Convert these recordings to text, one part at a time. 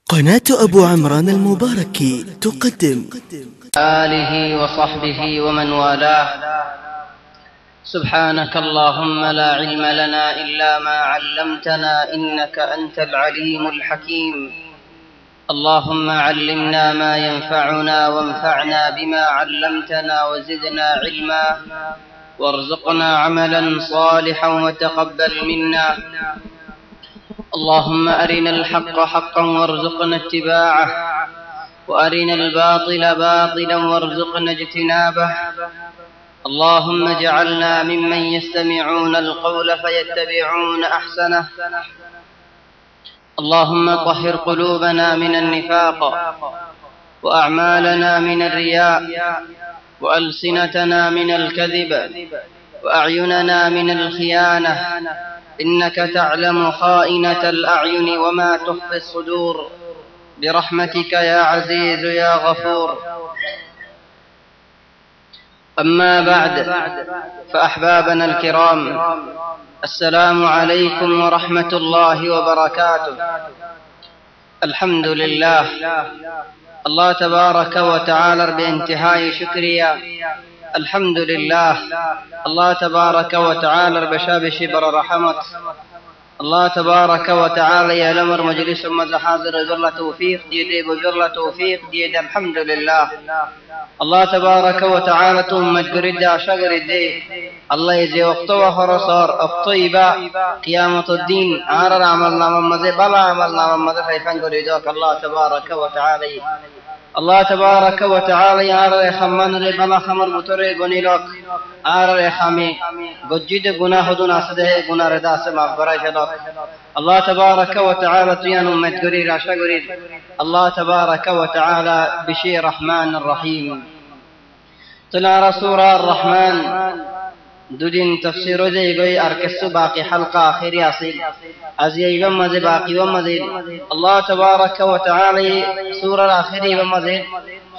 قناة أبو عمران المباركي تقدم آله وصحبه ومن والاه. سبحانك اللهم لا علم لنا إلا ما علمتنا إنك أنت العليم الحكيم. اللهم علمنا ما ينفعنا وانفعنا بما علمتنا وزدنا علما وارزقنا عملا صالحا وتقبل منا. اللهم أرنا الحق حقا وارزقنا اتباعه وأرنا الباطل باطلا وارزقنا اجتنابه. اللهم اجعلنا ممن يستمعون القول فيتبعون أحسنه. اللهم طهر قلوبنا من النفاق وأعمالنا من الرياء وألسنتنا من الكذب وأعيننا من الخيانة، إنك تعلم خائنة الأعين وما تخفي الصدور، برحمتك يا عزيز يا غفور. أما بعد، فأحبابنا الكرام، السلام عليكم ورحمة الله وبركاته. الحمد لله، الله تبارك وتعالى بانتهاء شكريا. الحمد لله، الله تبارك وتعالى بشاب شبر رحمت. الله تبارك وتعالى يا لمر مجلس مزحاضر جل توفيق ديدي بجل توفيق ديد. الحمد لله، الله تبارك وتعالى ثم جرد شجر دي الله يجي وقته خرصار الطيبة قيامة الدين عار عملنا من مزي بلا عملنا من مزي فيفن جريدوك. الله تبارك وتعالى، الله تبارك وتعالى عار خمان ري بلا خمر بطري غنيلوك عار خامي گجید گناہ دون اسده گناہ ردا سے مغفرہ شدوک. الله تبارك وتعالى تيان امت گری راشا گری. الله تبارك وتعالى بشي رحمن الرحيم. تلا رسول الرحمن دودين تفسير زي گوي اركسو باقي حلقة آخری اصيل ازيي ومزي باقي ومزيد. الله تبارك وتعالى سورة الآخري ومزيد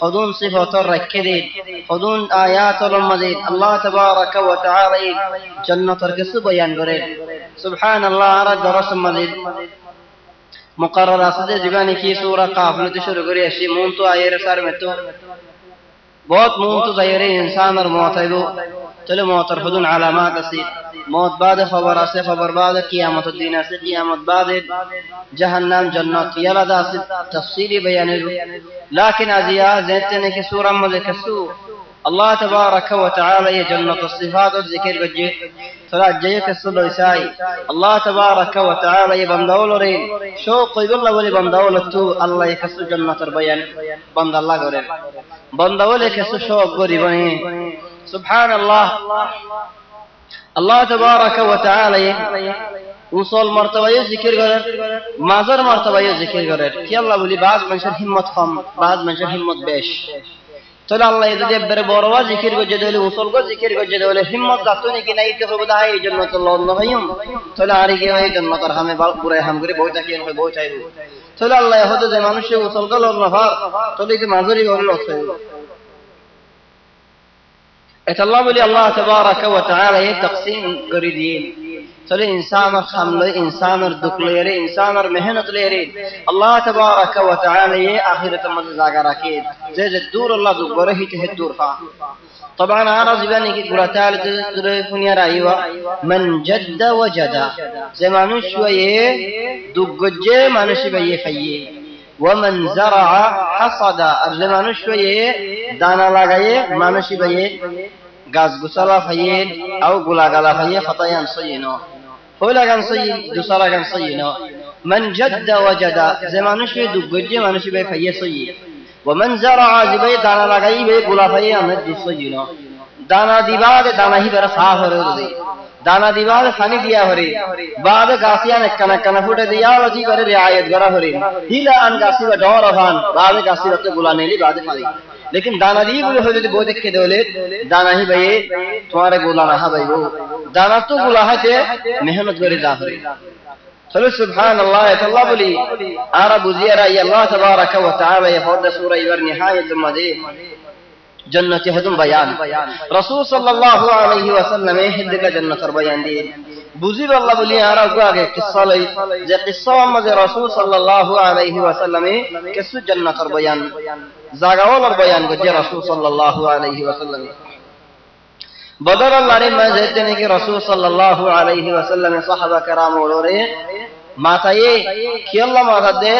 خذون صفات الركدين خذون آيات المزيد. الله تبارك وتعالى جنة الكسو بيان قريب. سبحان الله رد رسم مزيد مقرر أصدق جباني کی سورة قافلة شروع قريب شي مونتو آير سار متو بہت مونتو ظاہرے انسان اور موت ہے دو چلو موت اور خدون علامات اسی موت بعد خبر سے خبر بعد قیامت الدین سے قیامت بعد جہنم جنت یلدا سے تفصیلی بیان ہے. لیکن ازیا زیتے نے کہ سورہ ملکسو الله تبارك وتعالى جنة الصفات والذكر بجي فلا جيك الصدر ساي. الله تبارك وتعالى بندول رين شوق يقول ولي بندول تو الله يكسو جنة البيان بند الله قرين بندول يكسو شوق قريباني. سبحان الله، الله تبارك وتعالى وصول مرتبه ذکر کرے مازر مرتبه ذکر کرے کہ اللہ بولی بعض منشر ہمت کم بعض منشر ہمت بیش. تلا الله يدبر بوروا ذكر کو جدول وصول کو ذکر کو جدول ہمت ذاتونی کی نہیں تو خدا ہے جنت اللہ نبیم تلا اری کے ہے جنت اور ہمیں پورے ہم کرے بہت ہے ان بہت ہے تلا الله يهود ذي মানুষ وصول کو نفر تلی کی معذوری اور لوگ ات الله بلی الله تبارك وتعالى تقسیم قریدین تلي انسان خمل انسان دکلیر انسان محنت لیری. الله تبارك وتعالى آخرت مزه زاگر اكيد زي دور الله دور هي تهدور فا. طبعا انا زباني کی قراتال دنیا رایوا من جد وجد زمانو شويه دگجه مانشی به فیه ومن زرع حصد زمانو شويه دانا لگائے مانشی به گاز گسلا فیه او گلا گلا فیه خطایان صینو فولا كان صي دوسرا كان صينا. من جد وجد زمان شوي دغجي من شوي في صي ومن زرع زبي دانا لگاي به غلا في امد صينا. دانا دیوار دانا ہی بر صاف ہو رہی دانا دیوار فانی دیا ہو رہی بعد گاسیاں کنا کنا فٹ دیا وجی کر رعایت کرا ہو رہی ہیلا ان گاسی و دور افان بعد گاسی وقت غلا نہیں بعد فاری لیکن دانا دی بولے ہو جو بہت کے دولے دانا ہی بھئی تمہارے غلا نہ بھئی وہ دانا تو غلا ہے محنت کرے داخري. چلو سبحان الله تعالی بلی عرب زیرا الله تبارك وتعالى يفضل سورة ور نهاية المدي جنة هدم بيان رسول صلى الله عليه وسلم هدك جنة بيان دي বুঝি বললা বলি আর আগে কিসসা লই যে কিসসা আমাদের রাসূল সাল্লাল্লাহু আলাইহি ওয়াসাল্লামে কিছু জান্নাতের বয়ান জাগাওয়ার বয়ান করছে রাসূল সাল্লাল্লাহু আলাইহি ওয়াসাল্লামে বদরের লড়াই মাঝে তিনি কি রাসূল সাল্লাল্লাহু আলাইহি ওয়াসাল্লামে সাহাবা کرام ওরে মাথায়ে কিয়াল্লা মাথাতে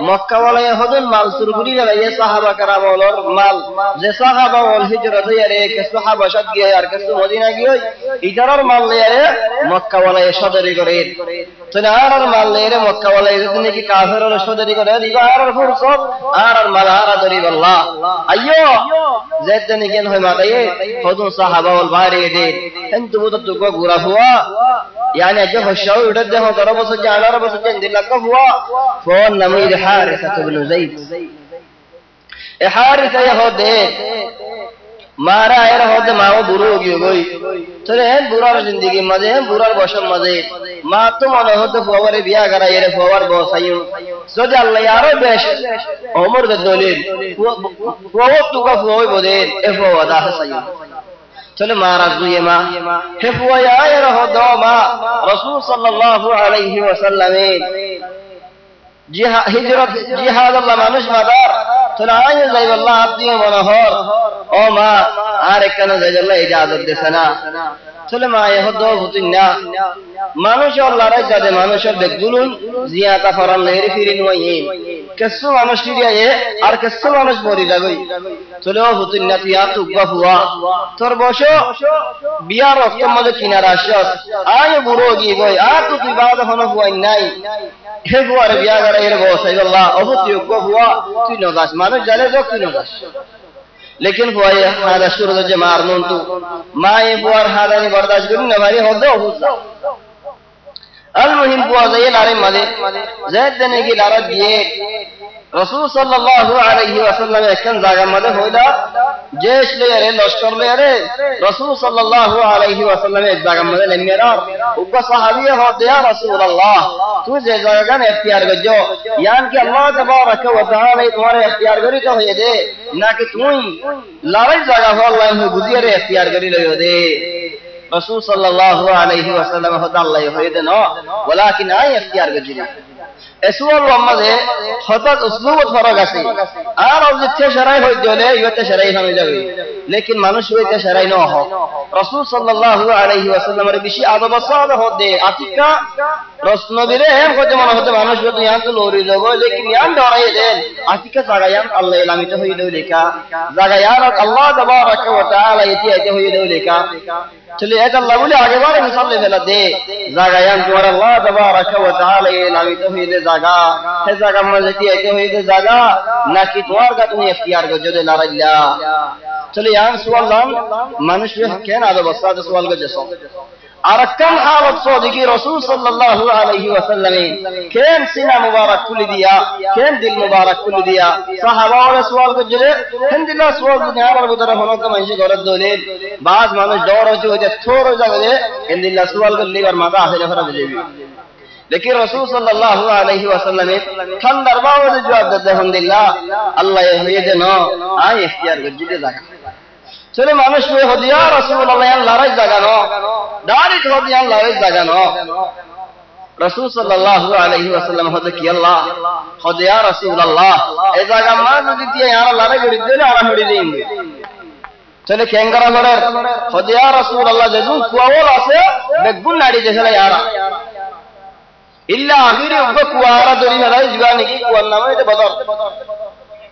মক্কা ওয়ালায়ে হদন মাল সুরগুলি লাইয়ে সাহাবা کرام ওলর মাল যে সাহাবা ওল হিজরত ইয়ারে কে সাহাবা শাদ গিয়ে আর কে মদিনা গিয়ে ইজারার মাল লিয়ে মক্কা ওয়ালায়ে সদরি করে তনার মাল লিয়ে মক্কা ওয়ালায়ে তিনি কি কাফের ওল সদরি করে দিবার ফুরসত আর মাল হারা দরি আল্লাহ আইয়ো যে তিনি কেন হয় মাথায়ে হদন সাহাবা ওল বাড়ি দে কিন্তু বুত তো গুরা হুয়া يعني جو خشوا يرد هو ضرب سجانا رب سجن دل كفوا فون نمير حارثة بن زيد حارثة يهود मारा एर होते माओ बुरो होगी कोई चले हैं बुरा जिंदगी मजे हैं बुरा बशम मजे माँ तो मानो होते फवारे बिया करा ये फवार बहुत सही सोचा अल्लाह यारो बेश उम्र के दोलेर फवार तू का फवार बोले ए फवार दाह सही चले महाराज दुए माँ हे फुआ यार रहो दो माँ रसूल सल्लल्लाहु अलैहि वसल्लम हिजरत जिहाद अल्लाह मानुष मदार चले आये जाए अल्लाह आपकी मनोहर ओ माँ आरे कनो जाए अल्लाह इजाजत दे सना चले माँ ये हो दो भुतिन्ना मानुष और लड़ाई जाते मानुष और बेगुलुन जियाता फरन लेरी फिरिन वही किस्सो मानुष की ये और किस्सो मानुष बोरी लगोई चले ओ भुतिन्ना तिया तू गफुआ तोर बोशो बियार वक्त मजे किनारा शस आये बुरोगी बोई आ तू की बात होना हुआ नहीं हे बुआ रे बिया करे ये बोस है अल्लाह ओ भुतियो गफुआ तू नगास मानुष जाले जो तू नगास लेकिन हुआ ये हादा शुरू से मारनून तू माँ ये बुआर हादा नहीं बर्दाश्त करूँ न भाई हो दो हुआ अलमुहिम बुआ ये लारे मदे ज़ैद देने की लारत ये रसूल सल्लल्लाहु अलैहि वसल्लम एकन जागा मदे होइला जेश ले रे लश्कर ले रे रसूल सल्लल्लाहु अलैहि वसल्लम एक जागा मदे ले मेरा उब्बा सहाबी हो दिया रसूल अल्लाह तू जे जागा ने इख्तियार कर जो यान कि अल्लाह तबारक व तआला तुम्हारे इख्तियार करी तो है दे ना कि तू लारे जागा हो अल्लाह में गुजिरे इख्तियार करी ले दे रसूल सल्लल्लाहु अलैहि वसल्लम हो अल्लाह हो दे ना वलाकिन आए इख्तियार कर जी एसुअल वम्मदे हतात उसलूब फरक আছে আর অবজেক্টে শরাই হই দিলে ইওতে শরাই হয়ে যাবে लेकिन মানুষ হইতে শরাই না হোক রাসূল সাল্লাল্লাহু আলাইহি ওয়াসাল্লামের বেশি আদব সাদ হতে আতিকা রসনবীরে এম কত মনে হতে মানুষ হতে ইয়ান তো লরি যাব लेकिन ইয়ান ধরাই দেন আতিকা জাগায়ান আল্লাহ ইলামিতে হই দেও লেখা জাগায়ান আল্লাহ তাবারাক ওয়া তাআলা ইতি হই দেও লেখা चलिए एक अल्लाह बोले आगे बारे मिसाल ले फेला दे जागायान तुम्हारा अल्लाह तबारक व तआला इलामी तो हुई दे जागा है जागा मजती है हुई दे जागा ना कि तुम्हार का तुम्हें इख्तियार को जो दे लारल्ला चलिए यान सवाल लान मनुष्य के ना दो बसा दे सवाल को जैसा अरकम हालत सोदिकी रसूल सल्लल्लाहु अलैहि वसल्लम केन सीना मुबारक खुल दिया केन दिल मुबारक खुल दिया सहाबा और सवाल को जले हिंदिला सवाल दुनिया पर उधर होनो का मंजी गरत दोले बाज मानुष दौड़ हो जे थोरो जगले हिंदिला सवाल को लीवर माता आखिर फरा देबी लेकिन रसूल सल्लल्लाहु अलैहि वसल्लम ठन दरबार में जवाब देते हिंदिला अल्लाह ये दे नो आए इख्तियार को जिदे जागा चले मानुष में हो दिया रसूल अल्लाह लड़ाई जगह नो डायरेक्ट हो दिया लड़ाई जगह नो रसूल सल्लल्लाहु अलैहि वसल्लम हो कि अल्लाह हो दिया रसूल अल्लाह ए जगह मान दिया यार लड़ाई गड़ी दे ना हड़ी देंगे चले केंगरा लड़े हो दिया रसूल अल्लाह जदू कुआवल আছে বেগুন নাড়ি দেশলা यार इल्ला आखिरी उनको कुआरा दरी हलाई जीवानी की कुआर नाम है बदर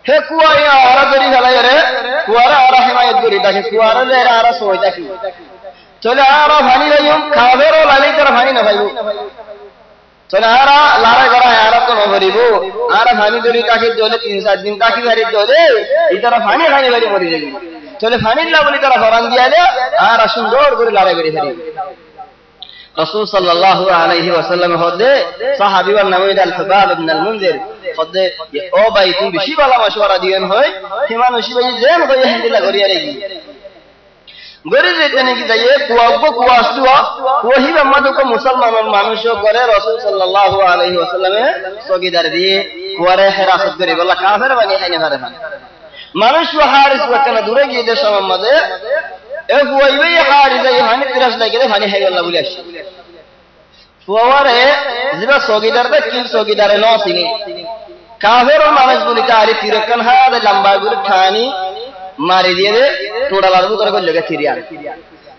हे कुआरा आरा दरी हलाई रे कुआरा आरा हिमायत करी ताकि कुआरा ले आरा सोई ताकि चले आरा भानी रहियो खावेरो लाली तर भानी ना भाईबो चले आरा लारा करा आरा तो न भरिबो आरा भानी दरी ताकि दोले 3-7 दिन ताकि भरी दोले इधर भानी खानी भरी मरी जाबी चले भानी ला बोली तर फरान दिया ले आरा सुंदर करे लारा करी भरी रसूल सल्लल्लाहु अलैहि वसल्लम होदे सहाबी व नवीद अल-फबाल इब्न अल-मुंजिर होदे ओ भाई तुम बेशी वाला मशवरा दियन होय हिमान उसी भाई जेम को हिंदिला करिया रेगी गरी जेतने की जाइए कुआको कुआस्तुआ वही अम्मद को मुसलमान मानुषो करे रसूल सल्लल्लाहु अलैहि वसल्लम सोगीदार दिए कुआरे हिरासत करे बोला काफिर बनी है ने मानुष व हारिस वकना दूरे की देश मम्मदे एक वही हारिस ये हानि तिरस लगे हानि है अल्लाह बोले ফুয়ারে যেবা সগিদারটা কি সগিদারে ন সিনি কাফের মানুষগুলি তারি তিরকান হাতে লম্বা গুলি ঠানি মারি দিয়ে দে টোড়ালার ভিতরে করে লেগে ফিরিয়ান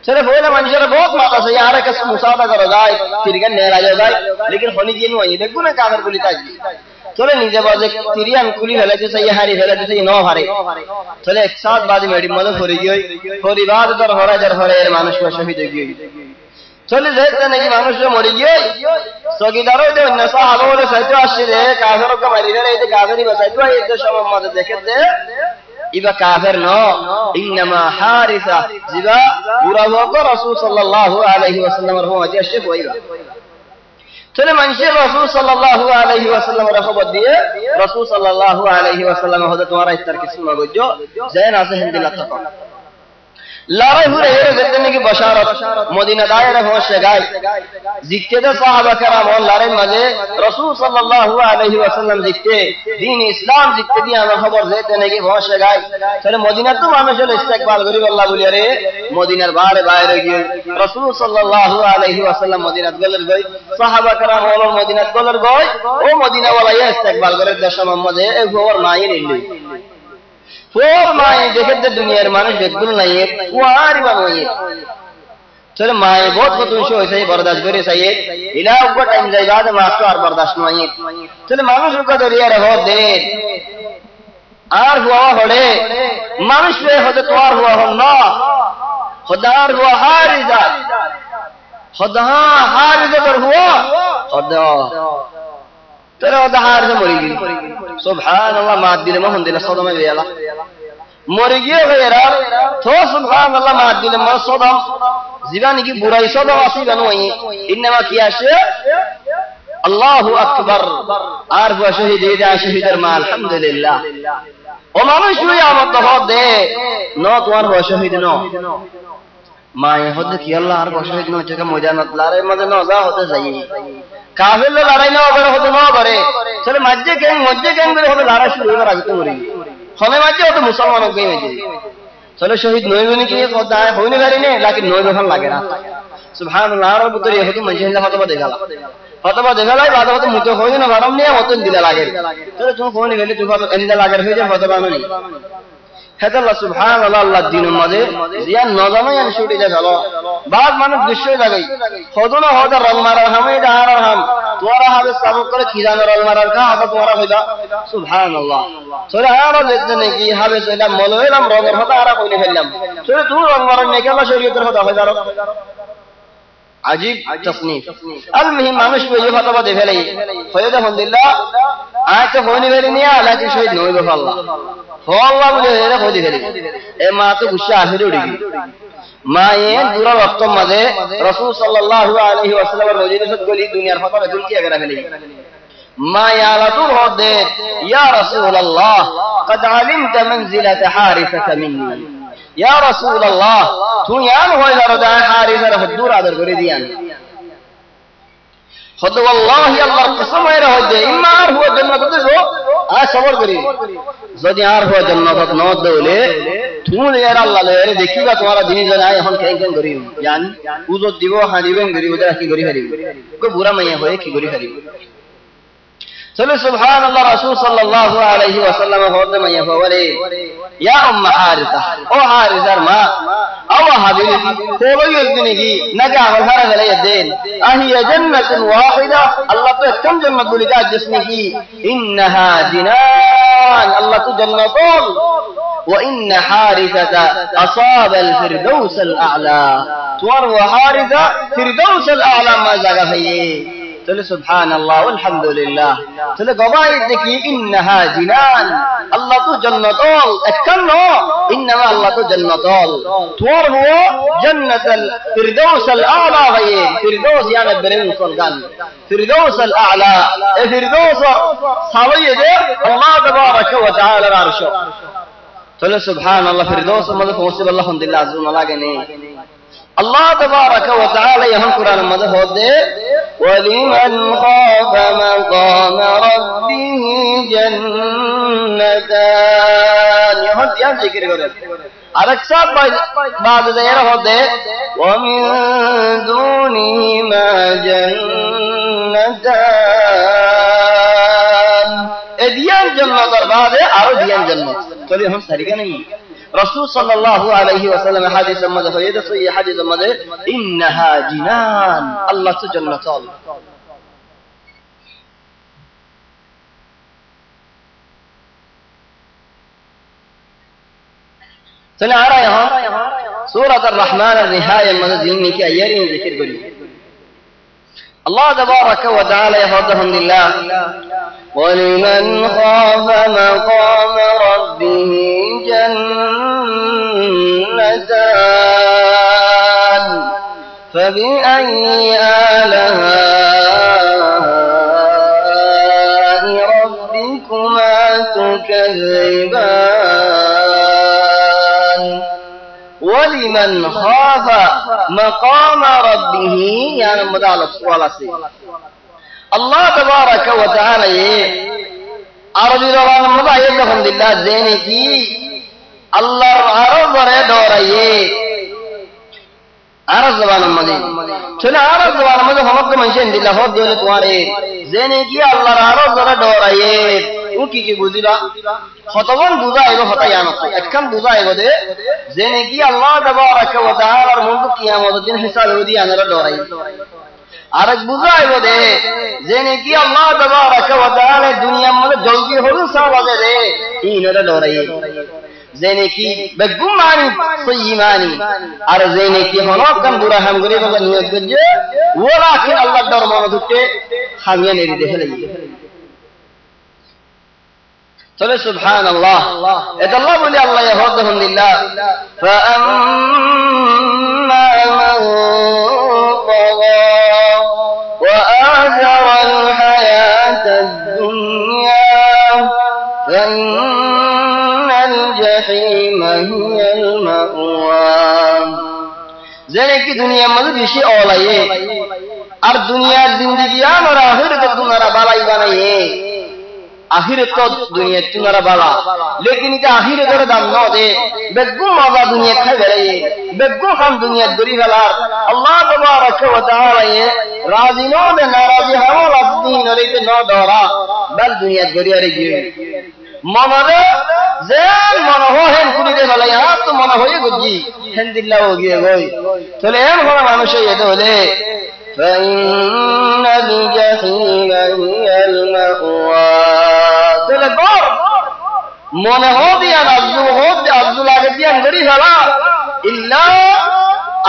চলে বলে মানুষের বহুত মাত আছে यार কাছ মুসাফা করা যায় তিরকান নেরা যায় लेकिन হনি দিয়ে নয় দেখো না কাফের গুলি তাই চলে নিজে বাজে তিরিয়ান কুলি ফেলাতে চাই হারি ফেলাতে চাই ন হারে চলে এক সাথ বাজে মেডি মনে ফরি গই ফরিবাদ দর হরাজার হরে মানুষ শহীদ হয়ে গই চলে যেতে নাকি মানুষ মরে গিয়ে সগিদারও যে অন্য সাহাবা বলে সাইতো আসছে রে কাফের কে মারি রে এই কাফেরই বাসাইতো এই দেশ মধ্যে দেখে দে ইবা কাফের ন ইনমা হারিসা জিবা বুরা হক রাসূল সাল্লাল্লাহু আলাইহি ওয়াসাল্লামের হওয়াতে আসে হইবা চলে মানুষের রাসূল সাল্লাল্লাহু আলাইহি ওয়াসাল্লামের খবর দিয়ে রাসূল সাল্লাল্লাহু আলাইহি ওয়াসাল্লাম হযরত তোমারা ইফতার কিছু না গজ্জো জান আছে হিন্দিলা তক লড়াই হুরে এর যেতে নাকি বশারত মদিনা দায়রা হোসে গায় জিততে দে সাহাবা کرام और লড়াই মাঝে রাসূল সাল্লাল্লাহু আলাইহি ওয়াসাল্লাম জিততে দ্বীন ইসলাম জিততে দিয়ে আমার খবর যেতে নাকি হোসে গায় তাহলে মদিনা তো মানুষের ইস্তেকবাল করি আল্লাহ বলি আরে মদিনার বাইরে গিয়ে রাসূল সাল্লাল্লাহু আলাইহি ওয়াসাল্লাম মদিনাত গলের গই সাহাবা کرام और মদিনাত গলের গই ও মদিনা ওয়ালা ইস্তেকবাল করে দেশ মোহাম্মদে এই খবর নাই নিলি ফোর মাই দেখে দুনিয়ার মানুষ দেখুন নাই ওয়ারি বানোই চলে মাই বহুত কত কিছু হইছে বরদাস্ত করে চাই ইলা উপর টাইম যাই বাদ মাস্টার আর বরদাস্ত নয় চলে মানুষ কে দরিয়া রে বহুত দে আর হুয়া হড়ে মানুষ রে হতে তোর হুয়া হন না খোদার হুয়া হারিজা তোর হুয়া খোদা तेरे उदाहरण से मरी गई सुभान अल्लाह मात दिल में हम दिल सदम में गया मर गए गया तो सुभान अल्लाह मात दिल में सदम जीवानी की बुराई सदम आसी बनवाई इन्नमा किया शे अल्लाह अकबर आर हुआ शहीद दे शहीद मा अल्हम्दुलिल्लाह ओ मानुष हुई आमत हो दे नो तुम्हार हुआ शहीद नो माए होते कि अल्लाह आर हुआ शहीद नो जगह मैदान लारे मजे नो जा होते चाहिए কাফের লড়াই না হবে হতে না পারে চলে মজ্জে কেন করে হবে লড়াই শুরু হবার আগে তো মরি হলে মজ্জে হতে মুসলমান হয়ে গেছে চলে শহীদ নয় বনি কি কথা হইনি পারি না লাকি নয় বছর লাগে না সুবহানাল্লাহ আর ভিতরে হতে মজ্জে হিলা ফতবা দেখালাই বাদ হতে মুতে হইনি না গরম নিয়ে মতন দিলা লাগে চলে তুমি কোন গেলে তুমি এন্ডা লাগার হয়ে যায় ফতবা ননি হেদাল্লাহ সুবহানাল্লাহ আল্লাহ দিন মধ্যে জিয়া নজামে আমি ছুটে যায় ভালো বাদ মানুষ দৃশ্য লাগাই হদনা হদা রং মারার হামে ডাহার হাম তোরা হবে সাবক করে খিজানো রং মারার কা আবা তোরা হইবা সুবহানাল্লাহ সরে আর দেখতে নাকি হবে সেটা মলইলাম রঙের হদা আর কইনে ফেললাম সরে তুই রং মারার নেকে আল্লাহ শরীয়তের হদা হই দাঁড়ো আজীব তাসনিফ আলমহিম মানুষ কই এই ফতোয়া দে ফেলাই হয়দা আলহামদুলিল্লাহ আজ হইনি বেরি নিয়া লাকি শহীদ নইব আল্লাহ আল্লাহ বলে এরা কই দি ফেলি এ মা তো গুসা আখিরে উড়ি মায়ে দুরা রক্ত মাঝে রাসূল সাল্লাল্লাহু আলাইহি ওয়াসাল্লামের মজলিসত গলি দুনিয়ার ফতোয়া দুল কি আগরা ফেলি মা ইয়ালাতুর হদে ইয়া রাসূলুল্লাহ قد علمت منزله حارثه مني يا رسول الله تو يان হই দরদা হারিসার হদ্দুর আদর করে দিয়ান خد والله الله قسم ہے رہے ایمان ہوا جنت دے جو آ صبر کری যদি আর হওয়া জান্নাত ন দৌলে তুমি यार আল্লাহ রে দেখিবা তোমারা দিন জানাই এখন কেন কেন করি জান উজো দিব হাদিবেন করি ওটা কি করি হারি কো বুরা মাইয়া হয় কি করি হারি চলে সুবহানাল্লাহ রাসূল সাল্লাল্লাহু আলাইহি ওয়াসাল্লাম হতে মাইয়া বলে ইয়া উম্মা হারিসা ও হারিসার মা আও হাবিবি কোই একদিনে কি নাকি আমার ঘরে গেলে দেন আহিয়া জান্নাতুন ওয়াহিদা আল্লাহ তো একদম জান্নাত বলি যা जिसने की ইন্নাহা জিনান আল্লাহ তো জান্নাতুল وان حارثه اصاب الفردوس الاعلى তোর হারিসা ফিরদৌস الاعلى ما জায়গা হইয়ে চলে সুবহানাল্লাহ আলহামদুলিল্লাহ চলে গবাই দেখি ইন্নাহা জিনান আল্লাহ তো জান্নাতুল একখান ইন্নামা আল্লাহ তো জান্নাতুল তোর হো জান্নাতুল ফিরদৌস আল আ'লা হয়ে ফিরদৌস يعني برين সরগান ফিরদৌস আল আ'লা এই ফিরদৌস সাওয়ে দে আল্লাহ তাবারাক ওয়া তাআলা আরশ চলে সুবহানাল্লাহ ফিরদৌস মধ্যে পৌঁছে আলহামদুলিল্লাহ আজু না লাগে নে الله تبارك وتعالى يهم قرآن ماذا هو ده ولمن خاف مقام ربه جنتان يهم يهم ذكر كره أركسات بعد ذلك هو ده ومن دونهما جنتان जन्नतान एदियान जन्नत और बाद आरो दियान जन्नत चलिए हम सरीका नहीं रसूल सल्लल्लाहु अलैहि वसल्लम हदीस में है ये तो ये हदीस में है इन्नहा जिनान अल्लाह से जन्नत चले आ रहा है यहाँ सूरत अर्रहमान निहाया मदीन की आयत में जिक्र करी अल्लाह तबारक व तआला यहदहुल्लाह वलिमन खाफ मकाम रब्बिह जन्नतान फबिअय्यि आलाइ रब्बिकुमा तुकज़्ज़िबान वलिमन खाफ मकाम रब्बिह यानी मुदालफ वाला से अल्लाह तबारक व तआला ये अरबी ज़बान में अल्हम्दुलिल्लाह देने की अल्लाह अरब रे डोराये अरब ज़बान में चले अरब ज़बान में हम को मंशे दिल्ला हो दो तुम्हारे देने की अल्लाह अरब रे डोराये उनकी की बुझिला खतवन बुझा एगो हता यानो एकम बुझा एगो दे देने की अल्लाह तबारक व तआला मुंद कियामत दिन हिसाब होदी अनरा डोराये आरक बुझा एगो दे देने की अल्लाह तबारक व तआला दुनिया में जल्दी होलु सावाजे दे इनरा डोराये देने की बेगुमानी सईमानी और देने की होनो कम बुरा हम गरे बगा नियत गजे वो लाकिन अल्लाह डर मन दुटे खामिया नेरी देख लई चले सुभान अल्लाह इद अल्लाह बोले अल्लाह यहदहुल्लाह फअम्मा मन तग़ा وآثر الحياة الدنيا فإن الجحيم هي المأوى ज़ने की दुनिया में विषय औलाये और दुनिया जिंदगी और आखिरत तुम्हारा बाला ही बनाये आखिरत तो दुनिया तुम्हारा बाला लेकिन इधर आखिरत का दाम न दे बेगुम मज़ा दुनिया खाए बेरे बेगुम हम दुनिया दुरी वाला अल्लाह तबारक व तआला ये राज़ी नो दे नाराज़ी हम राज़ी न लेते न डरा बल दुनिया दुरी वाले गिरे मनरे ज़ेन मन हो हैं कुड़ी दे वाला यहाँ तो मन हो ये गुज्जी हिंदिल्ला हो गया कोई चले हम हमारा मानुष्य ये दोले فإن الجحيم هي المأوى चले गौर मन हो दिया अब्दुल आगे दिया अंदरी हला इल्ला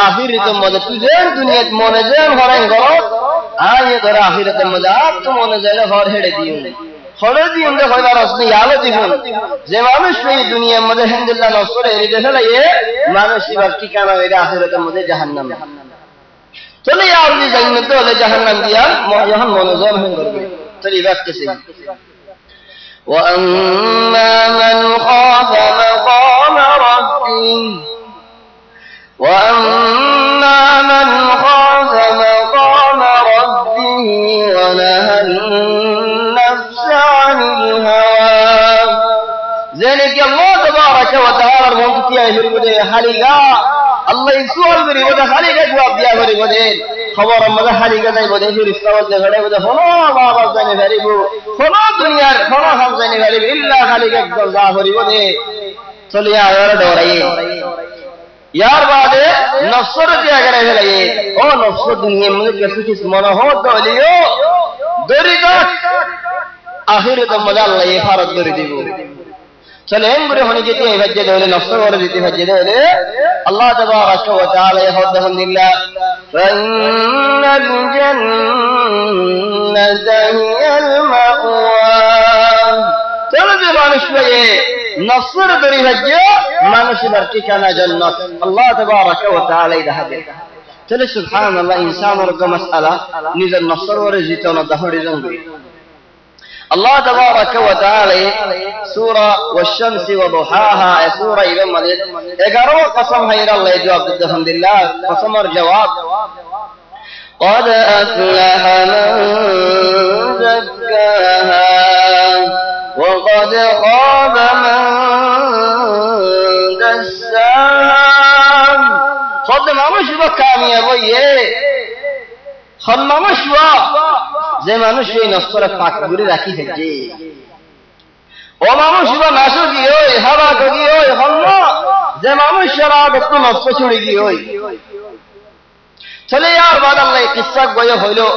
आखिर तो मद तुझे दुनिया मन जेन हो रहे गौर आये तो आखिर तो मद आप तो मन जेले हो हेडे दियो खड़े दी उनके कोई बार उसने यालो दिफुन जे मानुष में दुनिया मद हिंदुल्लाह नौसरे इधर ये मानुष वक्त का ना वेदा आखिर तो मद जहन्नम चले यार जी जन्नत वाले जहन्नम दिया यहाँ मोनज़म हैं करके चलिए वक्त से وأما من خاف مقام ربه ونهى النفس عن الهوى ذلك الله تبارك وتعالى منطقيا يهربده حاليقا الله يسوال بری وده حاليقا جواب دیا بری وده خبر مده حاليقا دای وده پھر استوال دے گھڑے وده فنا بابا زنی غریبو فنا دنیا فنا ہم زنی غریب الا حاليقا جواب بری وده چلی آیا ڈورائی यार बाद नफ्सर दिया करे लगे ओ नफ्सर दुनिया में कैसे किस मन हो तो लियो दरिदा आखिर तो मजा ले भारत दरी दीबो चले हम गुरे होने के लिए वजह दे नफ्सर और देते वजह दे अल्लाह तबारक व तआला यहदहुल्लाह फइन्नल जन्नता हियल मअवा चलो जे मानुष ये नफ्सर दरी वजह मानुष बरकी काना जन्नत अल्लाह तबारक व तआला इधर चले सुभान अल्लाह इंसान और का मसला निजर नफ्सर और जीतो न दहड़ी जंगी अल्लाह तबारक व तआला सूरा वश-शम्स व दुहाहा सूरा इबन मदद 11 कसम है अल्लाह जवाब दे अल्हम्दुलिल्लाह कसम और जवाब قد أفلح من زكاها وقد خاب من دساها خد ما مشوا كاميابيه خد ما مشوا যে মানুষ এই নস্তরে পাক করে রাখি ফেলছে ও মানুষ বা নাশো কি ওই হারা কি ওই হল যে মানুষ সারা একটু নষ্ট ছুড়ে কি ওই চলে यार बाद अल्लाह किस्सा गयो হইলো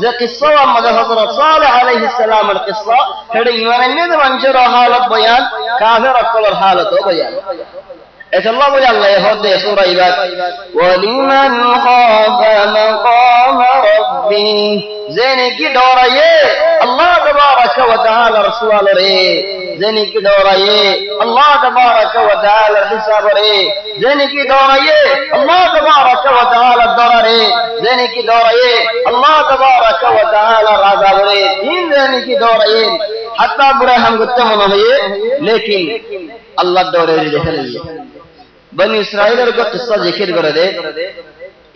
যে কিসসা আমাদের হযরত সালেহ আলাইহিস সালামের কিসসা হেডে ইমানের মানুষের হালত বয়ান কাফের আকলের হালত বয়ান এটা আল্লাহ বলে আল্লাহ হদে সূরা ইবাদ ওয়ালিমান খাফা মাকাম রাব্বি জেনে কি ডরায়ে আল্লাহ তাবারক ওয়া তাআলা রাসূল রে জেনে কি ডরায়ে আল্লাহ তাবারক ওয়া তাআলা হিসাব রে জেনে কি ডরায়ে আল্লাহ তাবারক ওয়া তাআলা দরারে জেনে কি ডরায়ে আল্লাহ তাবারক ওয়া তাআলা আযাব রে তিন জেনে কি ডরায়ে হাত্তা বুরা হাম করতে মনে হয় लेकिन আল্লাহ ডরে দেখে নিয়ে बनी इसराइल का किस्सा जिक्र कर दे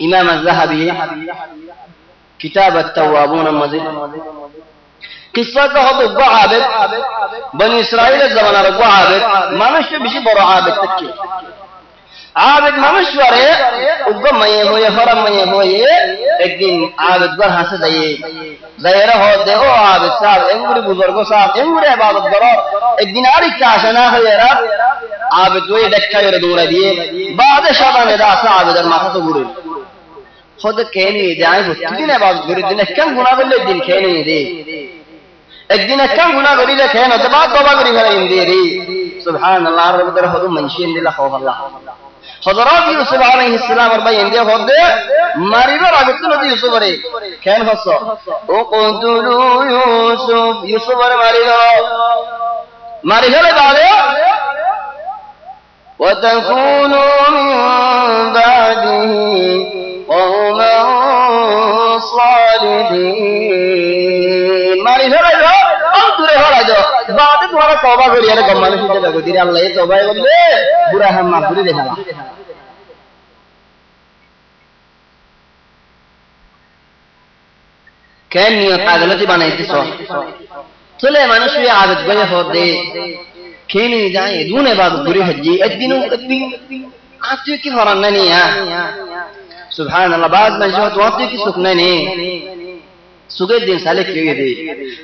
इमाम अज़्ज़हाबी किताब अत-तव्वाबून मज़ीद किस्सा का हो तो आबिद बनी इसराइल ज़माना रो आबिद मनुष्य बिशी बड़ो आबिद तक के आबिद मनुष्य रे उग्गो मये होए हरम मये होए एक दिन आबिद घर हाथ जाइए जाहिर हो दे ओ आबिद साहब एंगुरी बुजुर्गो साहब एंगुरी इबादत करो एक दिन आरी का शना है यार आबिद वही देखा ये दूर दिए बाद शाबाने दास आबिदर माथा तो गुरे खुद कहने जाए वो दिन बाद गुरे दिन कम गुनाह कर ले दिन कहने दे एक दिन कम गुनाह करी ले कहने तो बाद तौबा करी भले इंदे रे सुभान अल्लाह रब दर खुद मंशीन दिला खौफ अल्लाह हजरत यूसुफ अलैहिस सलाम और भाई इंदे खुद मारिबो आबिद तो यूसुफ रे कहन फसो ओ कुंतुलु यूसुफ रे मारिबो ले बाले وتكونوا من بعده قوما صالحين मारी भले जो अब दूरे हो रहा जो बाद तुम्हारा तौबा करिए रे गम्मा में सीधे लगो तेरे अल्लाह ये तौबा बोले बुरा हम माफ कर देगा क्या नियत पागलती बनाई थी सो चले मनुष्य आदत गए हो दे खेने जाए दूने बाद बुरी हज्जी अद्दिनो आती की फरन नहीं है सुभान अल्लाह बाद में जो आती की सुखने नहीं सुगे दिन साले क्यों दे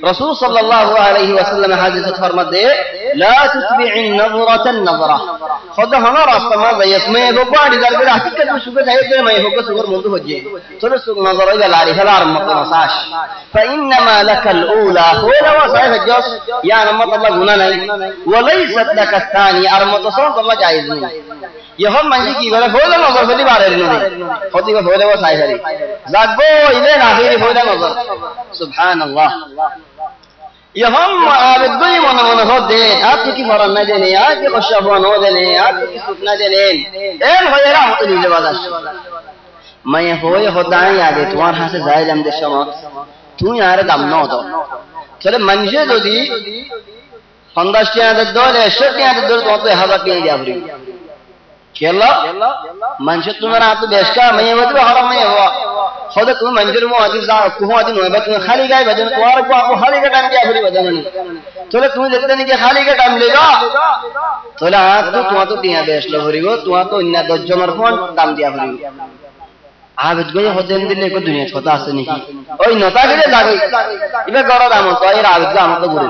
रसूल सल्लल्लाहु अलैहि वसल्लम हदीस फरमाते दे ला तुतबि'in नज़रतन नज़रा खुदा हमारा रास्ता में जयस में वो बाड़ी दर बिरा हकीकत में सुगे जाए दे मैं होगा सुगर मुंदु हो जे चलो सुग नजर इला लारी हलार मत मसाश فانما لك الاولى هو لو صحيح الجوس या नमत अल्लाह गुनाह नहीं وليست لك الثاني अरमत सो अल्लाह जायज नहीं यह मंजी की बोले बोले नजर फली बारे नहीं खुदी को बोले वो साहिब रे जागो इले आखिरी बोले नजर सुभान अल्लाह यह हम आबिद गई मन मन हो दे आपकी की फरन न देने आपकी खुशबू न देने आपकी सुख न देने एन होए रहमत लीले बादाश मैं होए होदाई आगे तुम्हारे हाथ से जायज हम देशो तू यार दम न दो चले मंजे दो दी 50 टिया दे दो ले 100 टिया दे दो तो हवा पे जा भरी केला मंजे तुम्हारा हाथ बेश का मैं वो तो हराम नहीं हुआ खुद तुम मंजर में आदि जा को आदि नोबत में खाली गाय भजन तुम्हारे को आपको खाली का टाइम क्या भरी भजन नहीं चले तुम देखते नहीं कि खाली का टाइम लेगा चले हाथ तो तुम तो टिया बेश लो भरी हो तुम तो इन्ना दो जमर फोन दाम दिया भरी आबिद गए होते हैं दिल्ली को दुनिया छोटा से नहीं ओए नता के ले जागे इबे गरा दाम तो ये आबिद दाम तो गुरे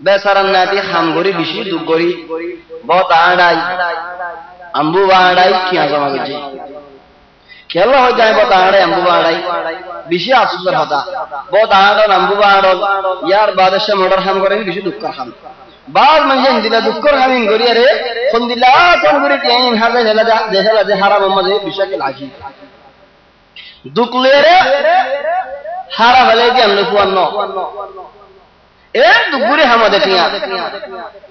बेसरन नाती हम गुरी बिशी दु गुरी बहुत आड़ाई अंबू आड़ाई क्या जमा गई केला हो जाए बहुत आड़े अंबू आड़ाई बिशी आसुदर होता बहुत आड़ो अंबू आड़ो यार बादशाह मर्डर हम करेंगे बिशी दुक्कर हम बाद मंजे दिला दुक्कर हम गुरी रे खुंदिला तो गुरी टेन हाजे जला जे हराम मजे बिशकल आजी दुकले रे हारा भले के हम लोग नो ए दुगुरे हम देखिया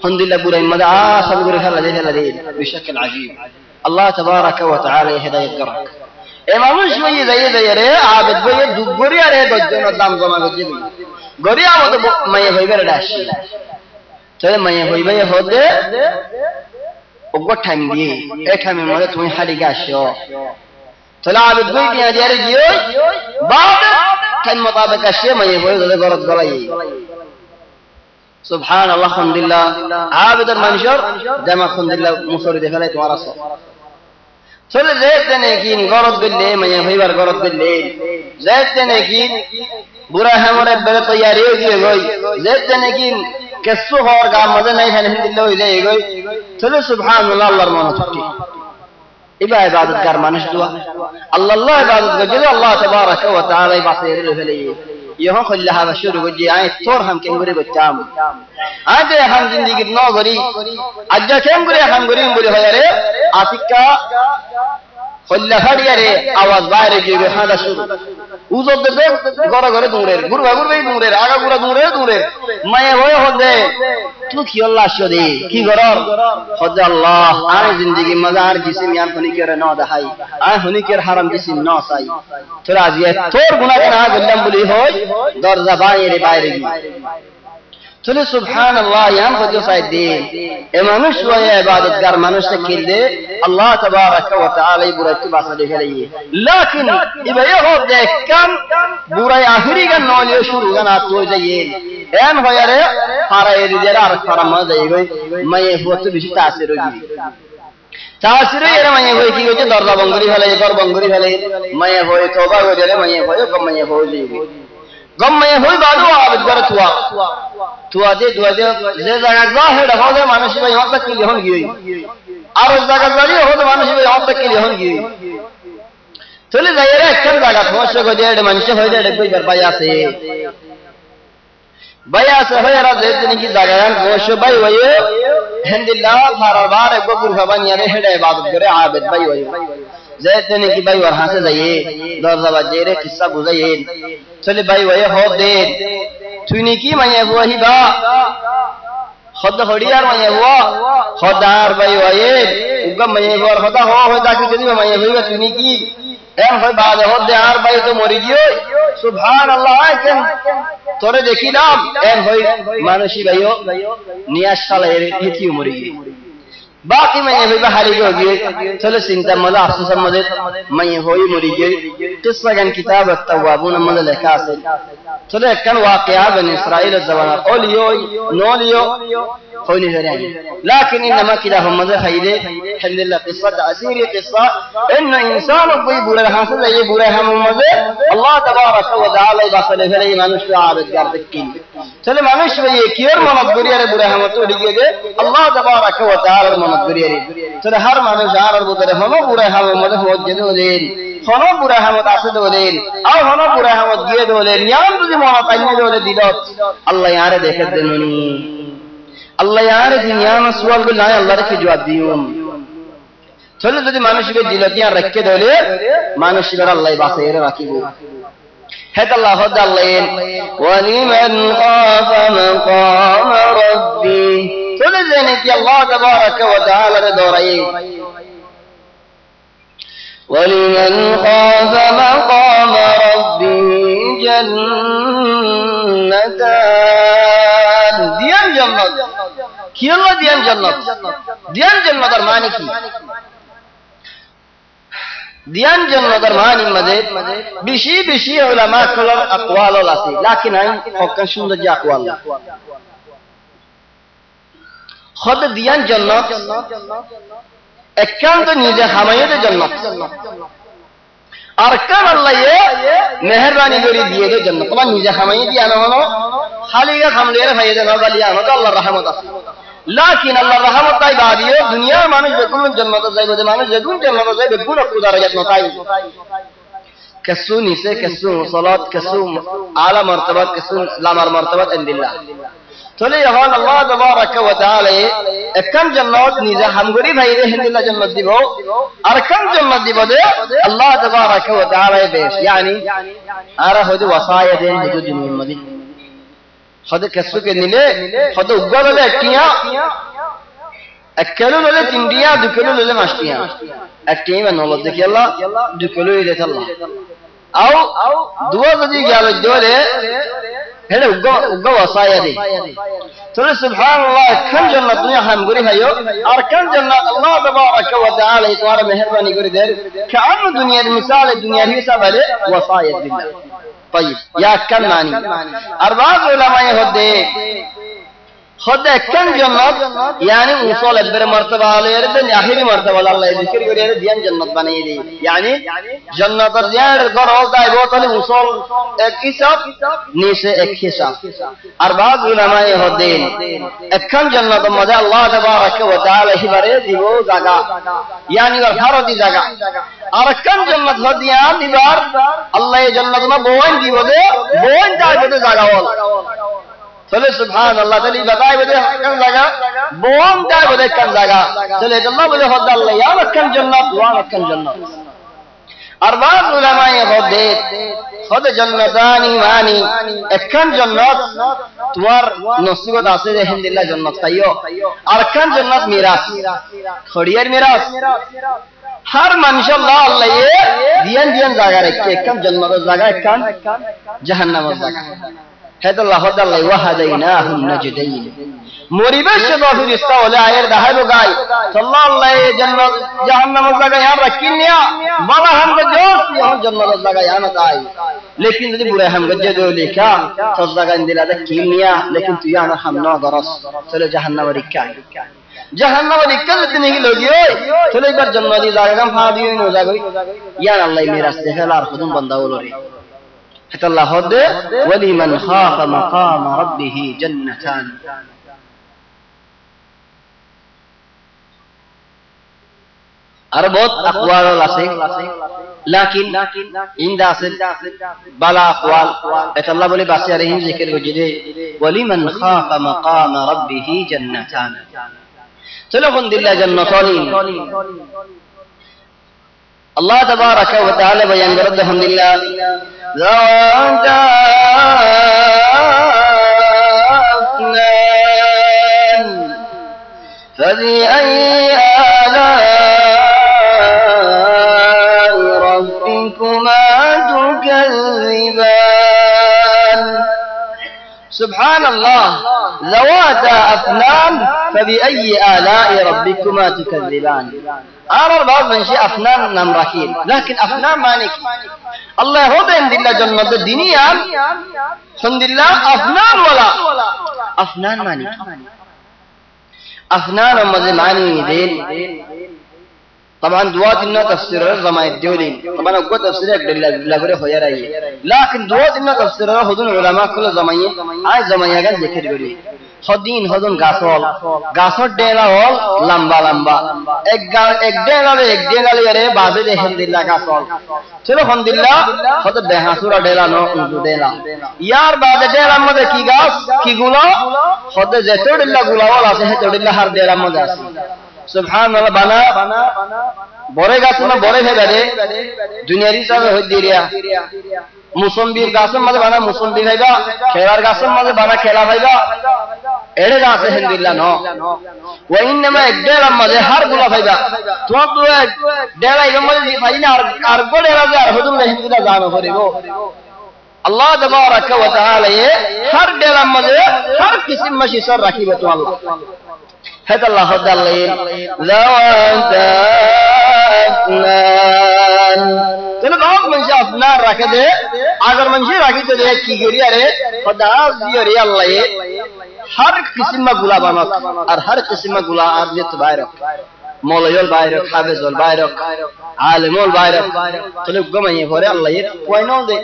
खुंदिला बुरे मजा आ सब गुरी हला जला दे बिशकल अजीब अल्लाह तबारक व तआला हिदायत कर ए मानुष ये जाये रे आबिद ये दुगुरी रे दजन दाम जमा गजे गरिया मत मैं होइबे डाश चले मैं होइबे होदे ओगो टाइम दिए ए टाइम में तुम हाली गाशो चला आबिद भाई दिया दे रे जियो बाद टाइम मुताबिक अशे मैं होइबे गरत गलाई सुभान अल्लाह अल्हम्दुलिल्लाह आबिद मंशर जमा अल्हम्दुलिल्लाह मुसरी देखले तुम्हारा सो চলে যেতে নাকি গরত গেলে মাইয়া ভাইবার গরত গেলে যেতে নাকি বুড়া হামরে বেড়ে তৈয়ারি হয়ে গিয়ে গই যেতে নাকি কেসু হওয়ার গার মধ্যে নাই ফেলে দিলে হয়ে যায় গই চলে সুবহানাল্লাহ আল্লাহর মনে থাকি এবার ইবাদতগার মানুষ দোয়া আল্লাহ ইবাদত করে আল্লাহ তাবারাকা ওয়া তাআলা বাসির ফেলে यहां खुल्ला हवा शुरू हो जाए तोर हम के गुरे बच्चाम आज हम जिंदगी न गरी आज केम गुरे हम गुरी बोले हो रे आतिका खुल्ला फड़िया रे आवाज बाहर गई हादा शुरू उजो दे गरे गरे दूरे गुरबा गुरबे दूरे आगा गुरा दूरे मैं होय हो दे तू की अल्लाह शो दे की गरर खुद अल्लाह आए जिंदगी मजार जिसम यान होनी के न दहाई आ होनी के हराम जिसम न साई थोड़ा ये तोर गुनाह के ना गल्लम बोली होय दरजा बाहर बाहर गई चले सुबहानाल्लाह यान खुद साइद दे ए मानुष व इबादतगार मानुष से किले अल्लाह तबारक व तआला बुराई बासले हेलिए लेकिन इबे हो दे कम बुराई आखिरी का नौलियो शुरू का ना तो जाइए एन हो यारे फारा ए जरा फारा म जाइए मैं हो तो बेশি तासिर होगी तासिर यारे मैं होई की हो दरजा बंगरी फेले घर बंगरी फेले मैं होई तौबा हो रे मैं होई कम मैं हो जाइए गम मैं होई बादू आबद कर तुआ दे जे जगह जाहिर हो दे मानुष भाई यहां तक के लिए होन गई और उस जगह जारी हो दे मानुष भाई यहां तक के लिए होन गई चले जाए रे कम जगह पहुंच को दे मनुष्य हो दे कोई बरबाया से हो यार दे की जगह पहुंच भाई वये हिंदुल्लाह बार एक गुरु भवन यारे हेडे इबादत करे आबिद भाई वये जैतने की भाई वहां से जाइए दरजा जेरे किस्सा बुझाइए चले भाई वये हो दे तुनी की मैं वही बा खुद हड़ियार मैं हुआ खुदार भाई वये उगा मैं और खुदा हो ताकि जदी मैं हुई तुनी की एम होय बाद हो दे यार भाई तो मरी गयो सुभान अल्लाह के तोरे देखी ना एम होय मानुषी भाइयो नियास साले हिती मरी गई बाकी मैं भी बहाली हो गई चलो चिंता मजा अफसोस मजे मैं होई मरी गई किस्सा गन किताब at-tawwabun मजे लिखा से चलो कन वाकया बन इस्राइल जवान ओलियो नोलियो होई नहीं रही लेकिन इनमा किदा हम मजे खैरे अल्हम्दुलिल्लाह किस्सा तासीर किस्सा इन इंसान कोई बुरा हासिल है ये बुरा हम मजे अल्लाह तबारक व तआला बासले फले मनुष्य आबद कर दकी चलो मनुष्य ये कियर मत गुरिया रे बुरा हम तो डिगे अल्लाह तबारक व तआला मत गुरिया रे चलो हर मनुष्य हर बुरे हम बुरा हम मजे हो जदो दे होनो बुरा हम आसे दो दे और होनो बुरा हम गिए दो दे यान तुझे मोना ताइने दो दे दिलो अल्लाह यारे देखे देनुनी अल्लाह यारे दुनिया में सवाल को लाए अल्लाह के जवाब दियो चलो যদি মানুষকে জিলতিয়া রাখকে দলে মানুষ এর আল্লাহ বাসে এর রাখিব হেদ আল্লাহ হদ আল্লাহ ওয়ালিমান খাফা মাকাম রাব্বি চলে জেনে কি আল্লাহ তাবারাক ওয়া তাআলা রে দরাই ওয়ালিমান খাফা মাকাম রাব্বি জান্নাতান দিয়ান জান্নাত কি আল্লাহ দিয়ান জান্নাতের মানে কি দিয়ান জান্নাতের মানে মধ্যে বেশি উলামা কলর আকওয়াল আছে लेकिन আই হক সুন্দর যে আকওয়াল খুদ দিয়ান জান্নাত একান্ত নিজে হামায়ের জান্নাত আর কান আল্লাহ মেহেরবানি করে দিয়ে দে জান্নাত তোমার নিজে হামায়ে দিয়া না হলো খালিয়া খামলের ফায়দা না গালিয়া না আল্লাহর রহমত আছে लेकिन अल्लाह रहमत ताई बादियो दुनिया मानुष बेकुन जन्नत जाइबो दे मानुष जेकुन जन्नत जाइबे गुण खुदा रजत नताई कसु निसे कसु सलात कसु आला मर्तबत कसु लामर मर्तबत इंदिल्लाह चले यहां अल्लाह तबारक व तआला एकम जन्नत निजा हमगरी भाई रे हिंदिल्लाह जन्नत दिबो और कम जन्नत दिबो दे अल्लाह तबारक व तआला बेश यानी आरा होदे वसाया देन हुदू दुनिया मदी खुद कसु के निले खुद उगल ले टिया अकेलो ले तिंडिया दुकेलो ले मास्टिया अकेई में नौलत देखिए अल्लाह दुकेलो ले अल्लाह आओ दुआ जदी गयालो जोले हेले उगो वसाया दे तो सुभान अल्लाह कम जन्नत दुनिया हम गुरी हयो और कम जन्नत अल्लाह तबारक व तआला तुम्हारा मेहरबानी करे दे कान दुनिया मिसाल दुनिया हिसाब है वसाया दिल्लाह طيب या कन मानी अरबाज उलमा होदे خد كان جنات يعني وصل البر مرتبة على يردن آخر مرتبة الله ذكر يقول ديان جنات بني لي يعني جنات الديان القرآن ده يبغى وصل اكتساب نيسه اكتساب أربعة علماء يهودين كان جنات ماذا الله تبارك وتعالى يبرد يبغى زكاة يعني الحرد زكاة أركان جنات هديان يبار الله جنات ما بوين يبغى بوين ده يبغى زكاة चले सुभान अल्लाह चली बताए बदे कन जगह बोम का बदे कन जगह चले अल्लाह बदे खुदा अल्लाह या कन जन्नत वा कन जन्नत अरबा उलमा ये खुदे खुद जन्नतानी मानी कन जन्नत तुवर नसीबत आसे अल्हम्दुलिल्लाह जन्नत तायो और कन जन्नत मिरास खड़ियर मिरास हर मनुष्य अल्लाह ये दियन दियन जगह रखे कन जन्नत जगह कन जहन्नम जगह है तो अल्लाह ताला वहदैनाहुम नजदैन मुरीबश तो फिर इसका वाला आयर दहा तो गाय सल्लल्लाहु जन्नत जहन्नम जगह यार रखिनिया बड़ा हम को जोश यहां जन्नत जगह यार मत आई लेकिन यदि बुरे हम गजे दो लिखा तो जगह इंदिला द किनिया लेकिन तू यार हम ना दरस चलो जहन्नम रिक्का जहन्नम रिक्का इतने की लोग ओए चलो एक बार जन्नत की जगह हम फादी हो जागो यार अल्लाह मेरा से खलार खुदम बंदा बोलो रे الله خد ولمن خاف مقام ربه جنتان और बहुत अक़वाल আছে लेकिन इन दासिल बाला अक़वाल अल्लाह बोले बासे रहीम जिक्र हो जिदे वलिमन खाफ मकाम रब्बिही जन्नतान चलो अल्हम्दुलिल्लाह जन्नतानी الله تبارك وتعالى بيان قرد الحمد لله ذواتا أفنان فبأي آلاء ربكما تكذبان سبحان الله ذواتا أفنان فبأي آلاء ربكما تكذبان آرر بعض من شيء أفنان نمركين لكن أفنان مانك الله هو عند الله جنة الدنيا الحمد لله أفنان ولا أفنان مانك أفنان ومذي معني دين طبعا دوات إنه تفسير الزمان الدولين طبعا أقوى تفسير لغيره خير أيه لكن دوات إنه تفسير هدون علماء كل زمانية آي زمانية كان ذكر قولي خدين هدون غاسول डेला होल लंबा लंबा एक डेला ले एक डेला ले रे बाजे दे अल्हम्दुलिल्लाह गासोल चलो अल्हम्दुलिल्लाह खद बेहासुरा डेला नो उंदु डेला यार बाजे डेला मदे की गास की गुला खद जेतोडिल्ला गुला वाला से हेतोडिल्ला हर डेला मदे आसी सुभान अल्लाह बना बड़े गास में बड़े है बड़े दुनियारी सब हो दिरिया मुसम्बीर गासम मदे बना मुसम्बीर हैगा खेलार गासम मदे बना खेला हैगा एड़े गास है अल्हम्दुलिल्लाह नो व इनमा एक डेला मदे हर गुला हैगा तो डेला इधर मदे फाइना और गो डेला दे और हुदुम अल्हम्दुलिल्लाह जानो करेगो अल्लाह तबारक व तआला ये हर डेला मदे हर किस्म मशी सर रखी बतो अल्लाह है अल्लाह दल्लील ज़वाता अफ़नान चलो बहुत मंशा अफ़नान रख दे अगर मंशा रखी तो दे की गिरी अरे खुदा दियो रे अल्लाह ये हर किस्म में गुला बनो और हर किस्म में गुला आदमियत बायरक मौलवियोल बायरक हाफिज़ोल बायरक आलिमोल बायरक चलो गम ये भरे अल्लाह ये कोई ना दे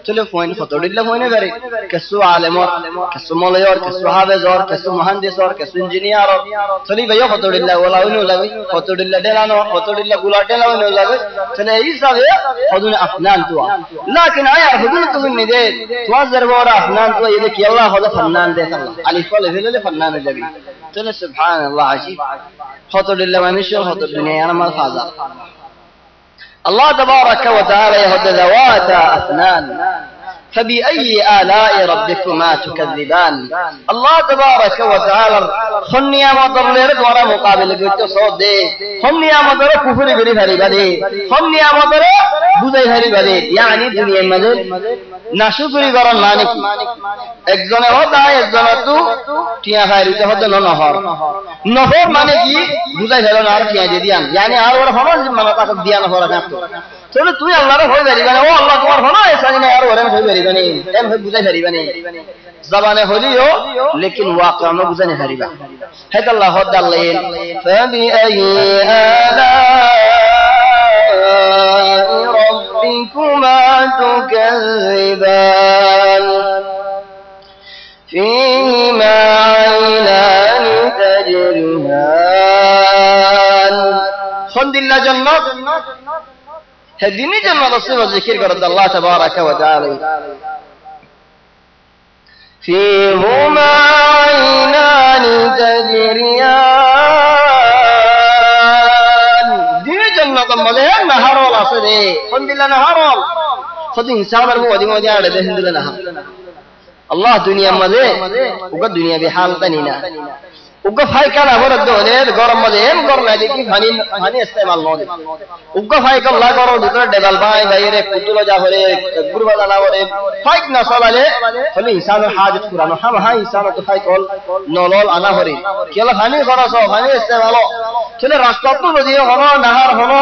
चलो कोई ना फतोडिल्ला कोई ना करे कसु आलिमोर कसु मौलवियोर कसु हाफिज़ोर कसु मुहंदिसोर कसु इंजीनियरोर चली भैया फतोडिल्ला वाला उन्हें लगे फतोडिल्ला डेलानो फतोडिल्ला गुला डेला उन्हें लगे चले ये सब है खुदने अफ़नान तुआ लेकिन आया खुदने तुम नहीं दे तुआ ज़रबोरा अफ़नान तुआ ये देखिए अल्लाह खुदा फन्नान दे अल्लाह अलिफ वाले फिर फन्नान लगी चले सुभान अल्लाह अजीब फतोडिल्ला मनुष्य फतोड दुनिया याना मल फाज़ा الله تبارك وتعالى يهد ذواتا أفنان فبأي آلاء ربكما تكذبان الله تبارك وتعالى خنيا مطر لرد ورا مقابل قلت صوت دي خنيا مطر كفر بري هري بدي خنيا مطر بوزي هري بدي يعني دنيا مدد ناشكري قرن مانك একজনে হতা একজনে তো টিয়া খাইরিতে হতে নহর নহর মানে কি বুঝাই হলো না আর টিয়া দিয়ে দিয়ান yani আর ওর হলো মানে তাকে দিয়ান হলো না চলো তুই আল্লাহর হই বেরিবা না ও আল্লাহ তোমার হলো এসা না আর ওরে হই বেরিবা না এম হই বুঝাই বেরিবা না জবানে হলিও লেকিন ওয়াকিআ আমরা বুঝানি হারিবা হেদ আল্লাহ দাল্লাইন ফাবি আইয়ি আলাই রাব্বিকুমা তুকাযিবান ফীহিমা আইনানি তাজরিয়ান খন্দিল্লা জান্নাত হেদিনই জান্নাত আছে জিকির করে আল্লাহ তাবারাকা ওয়া তাআলা فيهما عينان تجريان دي جنة مليان نهارول أصدي خند الله نهارول خد إنسان المودي مودي على ده هند الله نهار الله دنيا ملي وقد دنيا بحال تنينا وقف هاي كان أقول الدولة قرم مليان قرم هذه كيف هني استعمال نودي وقف هاي كان لا قرم دوتر دبل باي غيره كتلو جاهره غربة دلاوره فايك نصاب عليه فلي إنسان الحاجة كرانو هم هاي إنسان تفايك أول نولول أنا هري كيلا هني خلاص هني استعماله كيلا راستوتو بديه هنا نهار هنا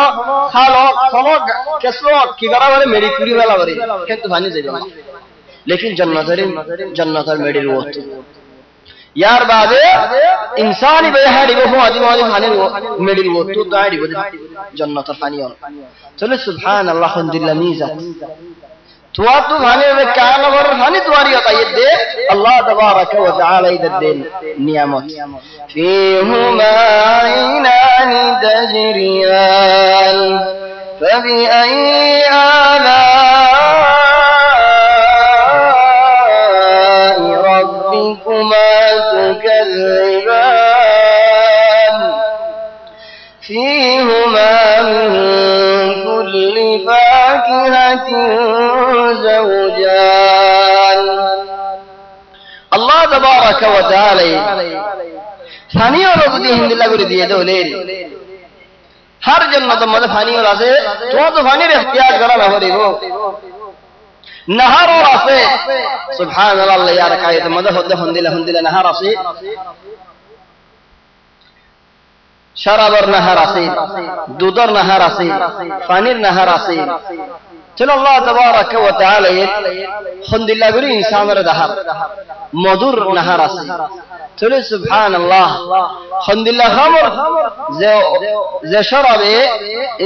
خالو خالو كسلو كيغرا وله ميري كوري والا وري كنت هني زيجا लेकिन जन्नतर मेडिल वोट यार बादे इंसान ही बेहारी वो आदि वाली खाने वो मेडिल वोट तो दाड़ी वो जन्नतर खानी हो चलो सुभान अल्लाह खुदिल्ला मीज़ा तो आप तो खाने में क्या नवर खाने तुम्हारी होता ये दे अल्लाह तबारक व तआला इधर दे नियामत फीहुमा आइनानि तजरियान फबिअय्यि ربكما تكذبان فيهما من كل فاكهة زوجان الله تبارك وتعالى ثاني और बुद्धि हिंदी लागू दिए दो ले हर जन्नत मद फानी और आसे तो फानी रे इख्तियार करा ना हो रे वो नहर और आसे सुभान अल्लाह यार कायत मदह हुंदिला नहर आसे शराब और नहर आसे दूध और नहर आसे पानी नहर आसे चलो अल्लाह तबारक व तआला हुंदिला गुरी इंसान रे दहर मधुर नहर आसे चलो सुभान अल्लाह हुंदिला खमर जे शराब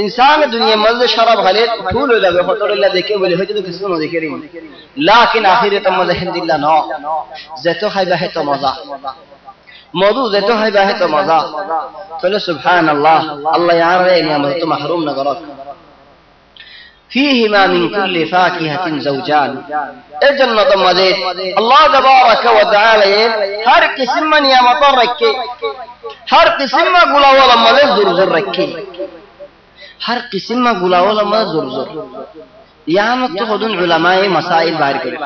इंसान दुनिया मज शराब खले फूल लगे फटोड़िल्ला देखे बोले हो तो किसी को देखे रही लेकिन आखिरत मज हिंदिल्ला न जे तो खाइबा है तो मजा मधु जे तो खाइबा है तो मजा चलो सुभान अल्लाह अल्लाह यार रे नियामत तो महरूम न करक فيهما من كل فاكهة زوجان الجنة مزيد الله تبارك وتعالى हर किस्म नियामत रखे हर किस्म गुलावल मले जुर रखे हर किस्म गुलावल मले जुर यहाँ मत तो खुदुन उलमाए मसाइल बाहर करे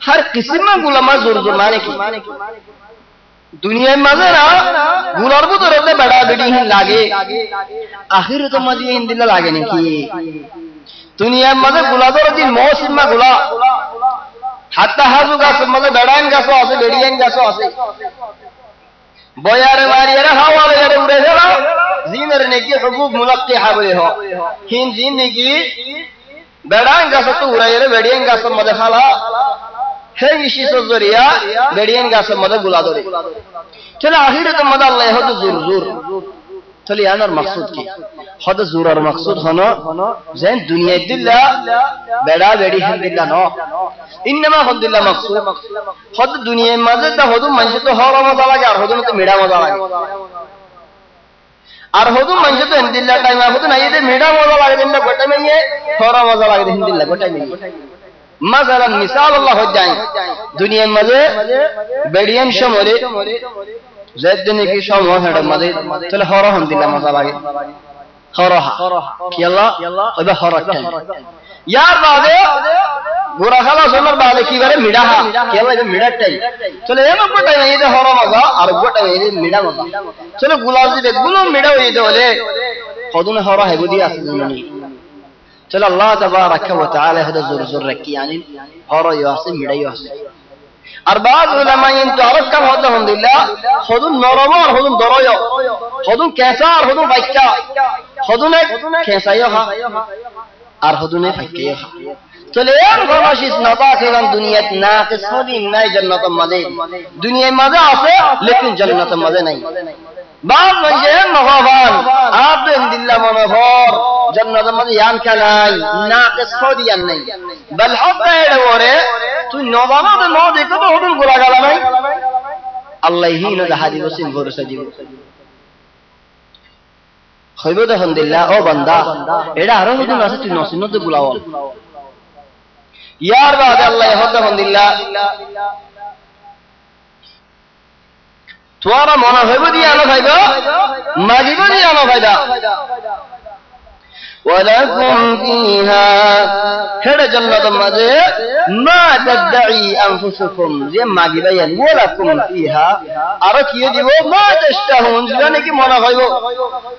हर किस्म गुलामा जुर माने की दुनिया में ना गुलार को तो रहते बड़ा बेटी ही लागे आखिर तो मजी हिंदिला लागे नहीं की दुनिया में गुला तो रहती मौसम में गुला हाथा हाजू का सब मतलब बेड़ान का सो आसे बेड़ियन का सो आसे बोयारे मारियारे हवा यारे उड़े जरा जीनर ने की हुकूक मुलक्की हाबले हो हिंद जीन ने की बेड़ान का सो तो उड़े यारे बेड़ियन का सब मतलब खाला है इसी सो जरिया बेड़ियन का सब मतलब गुला दो रे चलो आखिर तो मदद अल्लाह हो तो जुर चलो यार और मकसूद की खुद जुर और मकसूद होना जैन दुनिया दिल्ला बेड़ा बेड़ी है दिल्ला नो इन्नमा खुद दिल्ला मकसूद खुद दुनिया मजे तो खुद मंजे तो हरा मजा लगे और खुद में तो मीठा मजा लगे और खुद मंजे तो हिंदिल्ला टाइम है खुद नहीं ये मीठा मजा लगे दिल्ला गोटे में ये हरा मजा लगे हिंदिल्ला गोटे में मसलन मिसाल अल्लाह हो जाए दुनिया मजे बेड़ियन शमोरे जैदने की शम हो है मजे चलो हरा हम दिल्ला मजा लगे हरा कि अल्लाह अब हरा यार बादे बुरा खाला सोनर बादे की बारे मिडा हा कि अल्लाह ये मिडा टाइम चलो ये मत बताइए ये तो हरा मजा और गोटा ये मिडा मजा चलो गुलाजी बे गुलो मिडा ये तो ले खुदने हरा है बुदी असली चलो अल्लाह तबारक व तआला हद जुर रखी यानी हरा यासे मिडा यासे और बाद उलमा इन तारक का होता अल्हम्दुलिल्लाह खुद नरम और खुद दरोयो खुद कैसा और खुद बच्चा खुद ने कैसा यो हा और खुद ने फक्के हा চলে এর ফরমাশিস নতা কেন দুনিয়াত নাকিস হদিন নাই জান্নাতের মাঝে দুনিয়ার মাঝে আছে লেকিন জান্নাতের মাঝে নাই বাদ মানে নগবান আলহামদুলিল্লাহ মনোহর জান্নাতের মাঝে ইয়ান কালাই নাকিস হদিয়ান নাই বল হদা এর ওরে তুই নবানা তো ন দেখো তো হুদুল গোলা গালা নাই আল্লাহ হি না হাদি বসিন ভরসা জীব হইব তো আলহামদুলিল্লাহ ও বান্দা এটা আরো হুদুল আছে তুই নসিনত গুলাওয়াল ইয়ার বাদ আল্লাহ হদা আলহামদুলিল্লাহ তোমারা মনে হইব দিয়ে আলো ভাইব মাগিব দিয়ে আলো ভাইদা ولكم فيها هذا جنة ماذا ما تدعي أنفسكم زي ما جبين ولكم فيها أركي يجيبو ما تشتهون يعني كي منا خيبو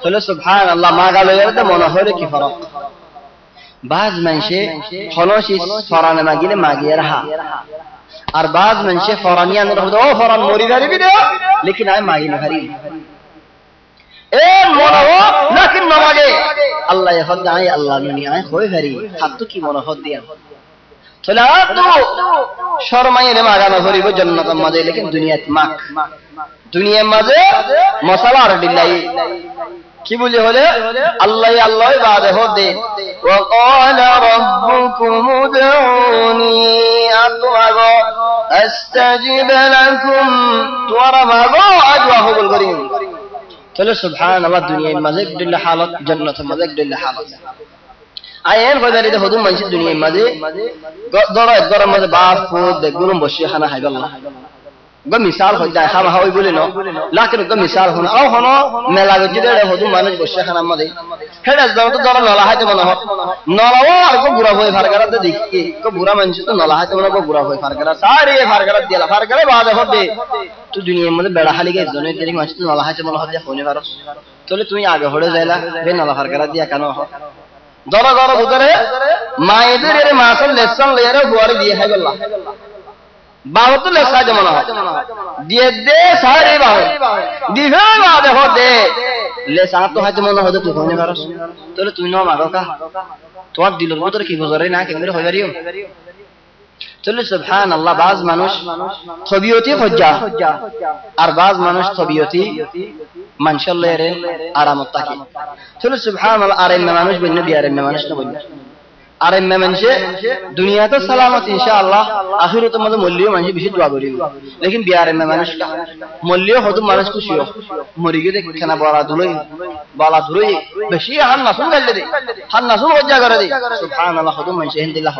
قال سبحان الله ما قالوا يرد منا خير كي فرق بعض منشي خلاص فران ما جيل ما جيرها আর বাজ মানুষে ফরানিয়া নরহদ ও ফরান মরি গারি বিদে লেকিন আই মাগি নহারি এ মনও লাকিন নমাগে আল্লাহ হদ আই আল্লাহ নি আই হই হারি হাত কি মন হদ দিয়া চলা তো শরমাই রে মাগা না করিব জান্নাতের মাঝে লেকিন দুনিয়াত মাক দুনিয়ার মাঝে মশলা আর দিলাই কি বলি হলে আল্লাহ আল্লাহ বাদে হদে ওয়া ক্বালা রাব্বুকুম উদউনি আতওয়াগো আস্তাজিব লাকুম তোরা মাগো আদওয়া কবুল করিম চলো সুবহানাল্লাহ দুনিয়ার মাঝে দিল্লা হালত জান্নাতের মাঝে দিল্লা হালত আয়েন কইদারিতে হুদুম মানসি দুনিয়ার মাঝে গরম মাঝে বাপ ফুদ গুরুম বসে খানা খাইবাল্লাহ গো মিসাল হই যায় খাওয়া হই বলে ন লাকিন গো মিসাল হন আও হন মেলা গজি দেড়ে হদু মানুষ বসে খানা মাঝে হেডা দাও তো দরা নলা হাইতে মনে হয় নলাও আর গো বুড়া হই ফারগারা দে দেখি গো বুড়া মানুষ তো নলা হাইতে মনে গো বুড়া হই ফারগারা সারে ফারগারা দিলা ফারগারে বাদে হদে তুই দুনিয়ার মধ্যে বেড়া খালি গে জনে তেরি মানুষ তো নলা হাইতে মনে হয় হইনে পারো চলে তুমি আগে হড়ে যাইলা বে নলা ফারগারা দিয়া কেন দরা দরা ভিতরে মায়েদের এর মাসল লেসন লেয়ারে বুয়ারি দিয়ে খাইবল্লাহ বাহতো লেসা যেমন হয় দিয়ে দে সারে বাহ দিবে বাদে হদে লেসা তো হয়তো মনে হদে তুই হইনে পারস তাহলে তুই না মাগো কা তোমার দিলের ভিতরে কি গুজরে না কেমনে হইবারিও চলে সুবহানাল্লাহ বাজ মানুষ তবিয়তি হজ্জা আর বাজ মানুষ তবিয়তি মানশাল্লাহ রে আরামত থাকে চলে সুবহানাল্লাহ আর এমন মানুষ বন্য বিয়ার এমন মানুষ না বন্য আর এমন মানুষে দুনিয়াতে সালামত ইনশাআল্লাহ আখিরাতের মধ্যে মূল্য মানুষ বেশি দোয়া করি লেকিন বিয়ার এমন মানুষ মূল্য হতো মানুষ খুশিও মরি গিয়ে দেখনা বড়া দুলই বালা দুলই বেশি হান নাসুন গাইলে দে হান নাসুন হজ্জা করে দে সুবহানাল্লাহ হতো মানুষ হিন্দিল্লাহ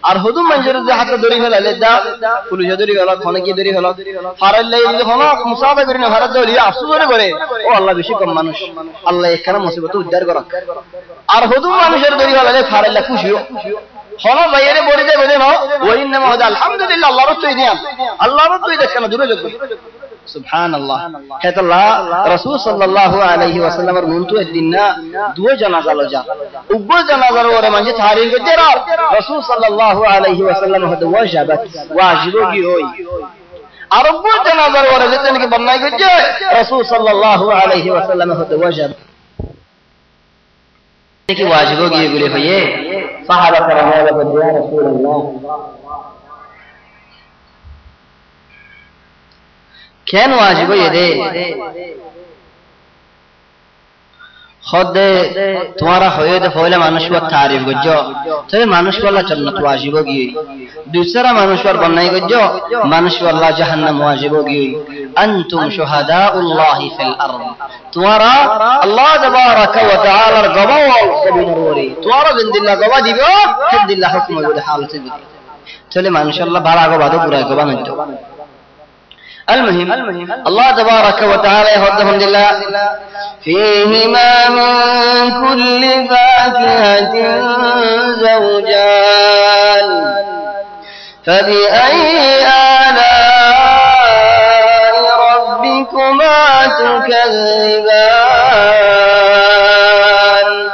আর হতো মানুষের যে হাতে দড়ি ফেলালে দা পুলিশ দড়ি গেল কোনে কি দড়ি হলো ফারাইলে যখন মুসাফা করি না ভারত দড়ি আফসোস করে ও আল্লাহ বেশি কম মানুষ আল্লাহ এখানে মুসিবত উদ্ধার করা আর হতো মানুষের দড়ি ফেলালে ফারাইলে খুশি হলো বাইরে বড়ি দে বলে নাও ওই নামে হদা আলহামদুলিল্লাহ আল্লাহর তুই দিয়ান আল্লাহর তুই দেখেন দূরে যাবে সুবহানাল্লাহ হেতাল্লাহ রাসূল সাল্লাল্লাহু আলাইহি ওয়াসাল্লামের মুনতু একদিন না দুই জানাজা লজা উগ্র জানাজার ওরে মানে তারিখ তেরা রাসূল সাল্লাল্লাহু আলাইহি ওয়াসাল্লাম হদা ওয়াজিবাত ওয়াজিব কি হই আর উগ্র জানাজার ওরে যেতে নাকি বন্নাই গজে রাসূল সাল্লাল্লাহু আলাইহি ওয়াসাল্লাম হদা ওয়াজিব কি ওয়াজিব কি বলে ভাইয়ে সাহাবা کرام বলে ইয়া রাসূলুল্লাহ কেন ওয়াজিব এদে খদে তোমারা হইতে হইলে মানুষ পর তারিফ গজ্জো তবে মানুষ বলা জান্নাত ওয়াজিব কি দুসরা মানুষ পর বন্নাই গজ্জো মানুষ বলা জাহান্নাম ওয়াজিব কি আনতুম শুহাদাউল্লাহি ফিল আরদ তোমারা আল্লাহ তাবারাকা ওয়া তাআলার গওয়া কবির ওরে তোমারা জিন্দিল্লাহ গওয়া দিবে জিন্দিল্লাহ হুকম হবে হালতে দিবে চলে মানুষ আল্লাহ বাড়া গওয়া তো পুরা গওয়া নয় المهم الله تبارك وتعالى يهدهم لله فيهما من كل فاكهة زوجان فبأي آلاء ربكما تكذبان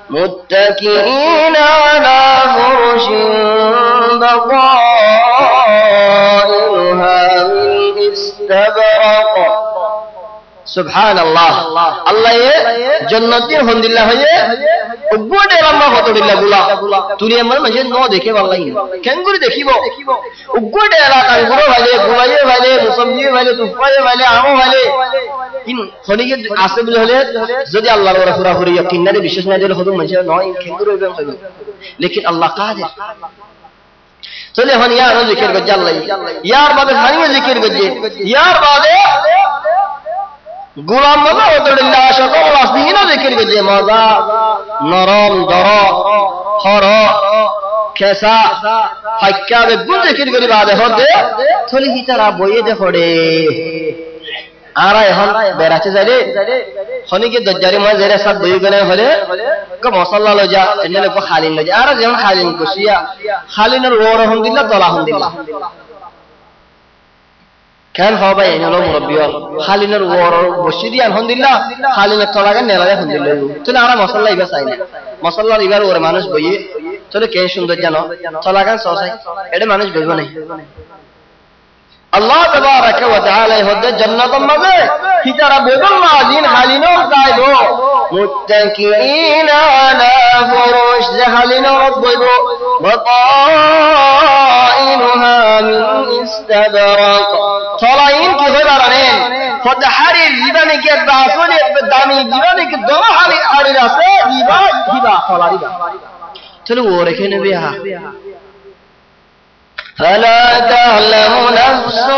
متكئين على فرش بطائنها من استبرق সুবহানাল্লাহ আল্লাহ জান্নাতের হন্দিল্লাহ হয়ে উগ্গডে লম্বা হতদিল্লাহ গুলা দুনিয়া মানে ন দেখে ভালো লাগে কেন করে দেখিব উগ্গডে এলাকা গুলো ভাইলে গুলাইয়ে ভাইলে মুসম্বিয়ে ভাইলে তুফায়ে ভাইলে আমো ভাইলে ইন খনিকে আসে বলে হলে যদি আল্লাহর ওরা পুরোপুরি ইয়াকিন না বিশ্বাস না দিলে হতো মানুষ নয় কেন করে হবে হইবে লেকিন আল্লাহ কাদের চলে এখন ইয়ার জিকির করছে আল্লাহ ইয়ার বাদে হানিয়ে জিকির করছে ইয়ার বাদে গোলাম মতো হতদিল্লাহ সকল আসদিন জিকির করছে মজা নরম দর হর খেসা হাক্কা বেগুন জিকির করি বাদে হতে চলে কি তারা বইয়ে দে পড়ে আর এখন বেড়াতে যারে খনিকে দজ্জারি মা জেরে সব বই গনে হলে ক মশলা লজা এনে লোক খালিন লজা আর যেমন খালিন কুশিয়া খালিনের ওর আলহামদুলিল্লাহ তলা আলহামদুলিল্লাহ কেন হবে এনে লো মুরব্বি খালিনের ওর বসিদি আলহামদুলিল্লাহ খালিনের তলা গান নেলা আলহামদুলিল্লাহ তুমি আর মশলা ইবা চাই না মশলা ইবার ওর মানুষ বইয়ে চলে কে সুন্দর জানো তলা গান সসাই এটা মানুষ বইব নাই আল্লাহ তাবারাকা ওয়া তাআলা হদে জান্নাতের মাঝে হিতারা বেদুল্লাহ দিন হালিনো যাইবো মুত্তাকিনা আলা ফুরুশ জাহালিনো বইবো ওয়াতাইনুহা মিন ইস্তাবরাক তলাইন কি হইবা রানেন হদে হারির জীবনে কি বাসলে দামি জীবনে কি দমা হারির আছে দিবা দিবা তলারিবা চলো ওর এখানে বিয়া فلا تعلم نفس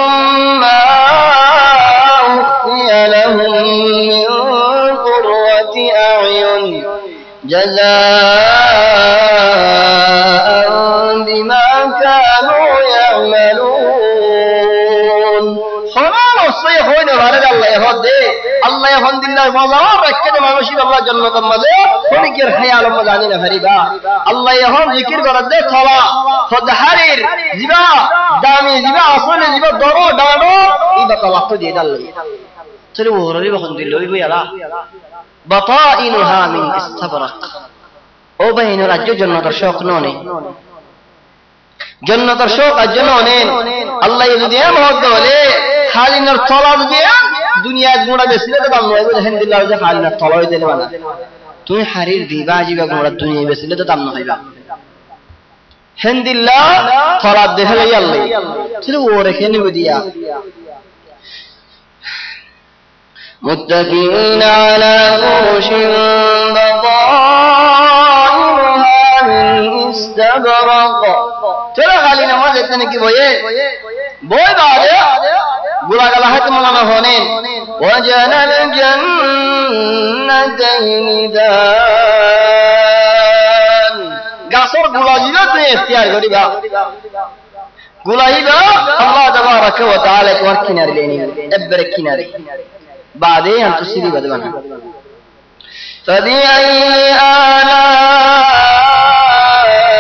ما أخفي لهم من قرة أعين جزاء بما كانوا يعملون خلال الصيح وين بارد الله يهدي الله يهند الله فضار ركد ما مشي الله جنة مذي ونكر حيال مدانين فريبا الله يهند ذكر قرد طلا خد حرير زبا دامي زبا أصول زبا درو دارو إذا طلعت دي الله تلو ورري بخند الله يلا بطائنها من استبرق او بين رجو جنة الشوق نوني جنة الشوق الجنونين الله يزدي أمهد دولي খালিনার তলা দিয়ে দুনিয়ার গোড়া বেসলে তো দাম নয় আলহামদুলিল্লাহ যে খালিনার তলা হইতে না তুমি হারির দিবা জিবা গোড়া দুনিয়া বেসলে তো দাম না হইবা আলহামদুলিল্লাহ তলা দেখে লই আল্লাহ ছিল ও রেখে নিবে দিয়া মুত্তাকিনা আলা ফুরুশিন বাতাইনুহা মিন ইস্তাবরাক চলো খালিনা মাঝে তেনে কি বয়ে বই বাদে গুলা গালা হাতে মালানো হনেন ওয়াজানাল জান্নাতাইন দান গাছর গুলা দিলে তুই ইখতিয়ার করিবা গুলা দিবা আল্লাহ তাবারাকা ওয়া তাআলা তোমার কিনারে লেনি এব্বার কিনারে বাদে আনতো সিদি বাদবানা فبأي